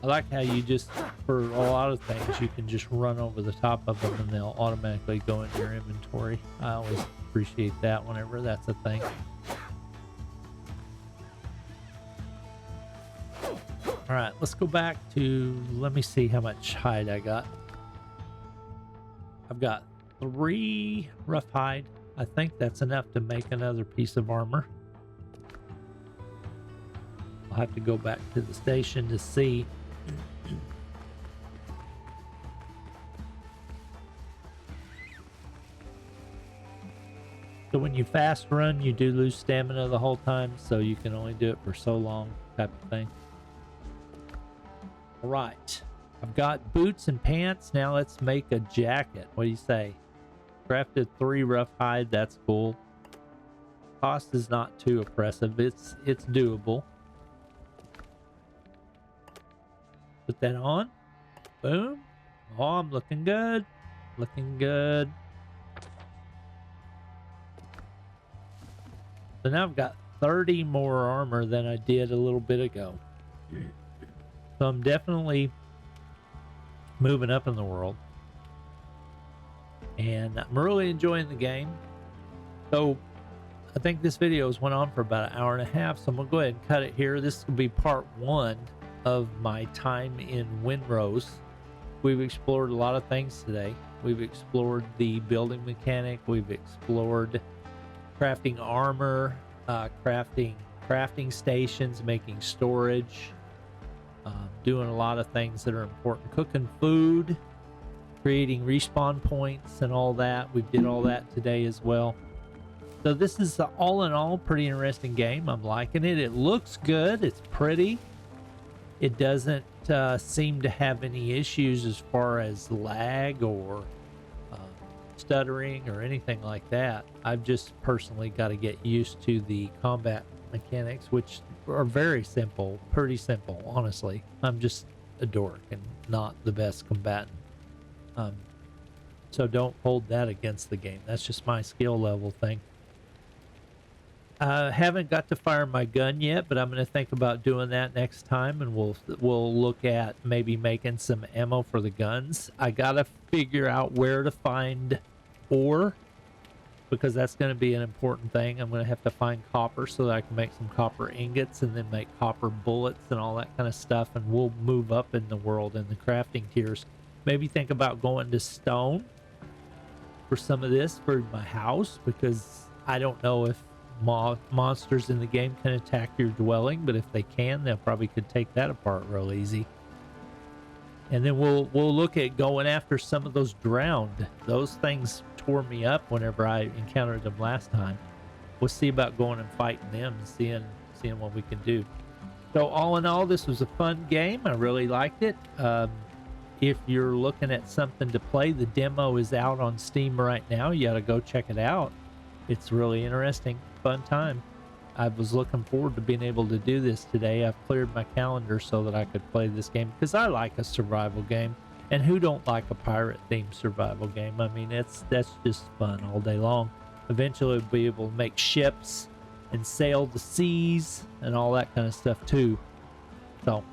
I like how you just, for a lot of things, you can just run over the top of them and they'll automatically go into your inventory. I always appreciate that whenever that's a thing. Alright, let's go back to, let me see how much hide I got. I've got 3 rough hide. I think that's enough to make another piece of armor. I'll have to go back to the station to see. So when you fast run, you do lose stamina the whole time, so you can only do it for so long, type of thing. All right, I've got boots and pants. Now let's make a jacket. What do you say? Crafted 3 rough hide. That's cool. Cost is not too oppressive. It's doable. Put that on. Boom. Oh, I'm looking good. Looking good. So now I've got 30 more armor than I did a little bit ago. So I'm definitely moving up in the world. And I'm really enjoying the game. So I think this video has went on for about an hour and a half, so I'm gonna go ahead and cut it here. This will be part 1 of my time in Windrose. We've explored a lot of things today. We've explored the building mechanic. We've explored crafting armor, crafting stations, making storage, doing a lot of things that are important. Cooking food, creating respawn points and all that. We did all that today as well. So this is all in all pretty interesting game. I'm liking it. It looks good. It's pretty. It doesn't seem to have any issues as far as lag or stuttering or anything like that. I've just personally got to get used to the combat mechanics, which are very simple, pretty simple, honestly. I'm just a dork and not the best combatant. So don't hold that against the game. That's just my skill level thing. I haven't got to fire my gun yet, but I'm going to think about doing that next time, and we'll look at maybe making some ammo for the guns. I got to figure out where to find ore, because that's going to be an important thing. I'm going to have to find copper so that I can make some copper ingots and then make copper bullets and all that kind of stuff, and we'll move up in the world in the crafting tiers. Maybe think about going to stone for some of this for my house, because I don't know if monsters in the game can attack your dwelling, but if they can, they probably could take that apart real easy. And then we'll look at going after some of those drowned. Those things tore me up whenever I encountered them last time. We'll see about going and fighting them and seeing what we can do. So all in all, this was a fun game. I really liked it. If you're looking at something to play, the demo is out on Steam right now. You got to go check it out. It's really interesting, fun time. I was looking forward to being able to do this today. I've cleared my calendar so that I could play this game, because I like a survival game. And who don't like a pirate-themed survival game? I mean, that's just fun all day long. Eventually, we'll be able to make ships and sail the seas and all that kind of stuff too. So,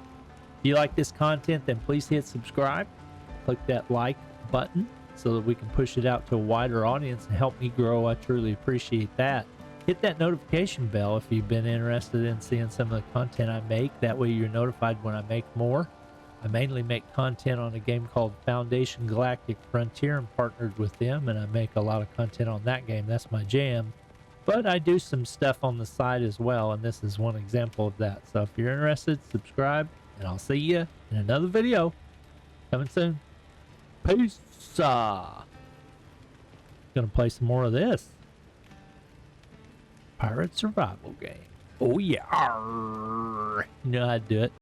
if you like this content, then please hit subscribe. Click that like button so that we can push it out to a wider audience and help me grow. I truly appreciate that. Hit that notification bell if you've been interested in seeing some of the content I make. That way you're notified when I make more. I mainly make content on a game called Foundation Galactic Frontier. I'm partnered with them, and I make a lot of content on that game. That's my jam. But I do some stuff on the side as well, and this is one example of that. So if you're interested, subscribe, and I'll see you in another video coming soon. Peace. Gonna play some more of this pirate survival game. Oh yeah. Arrrrrrr. You know how to do it.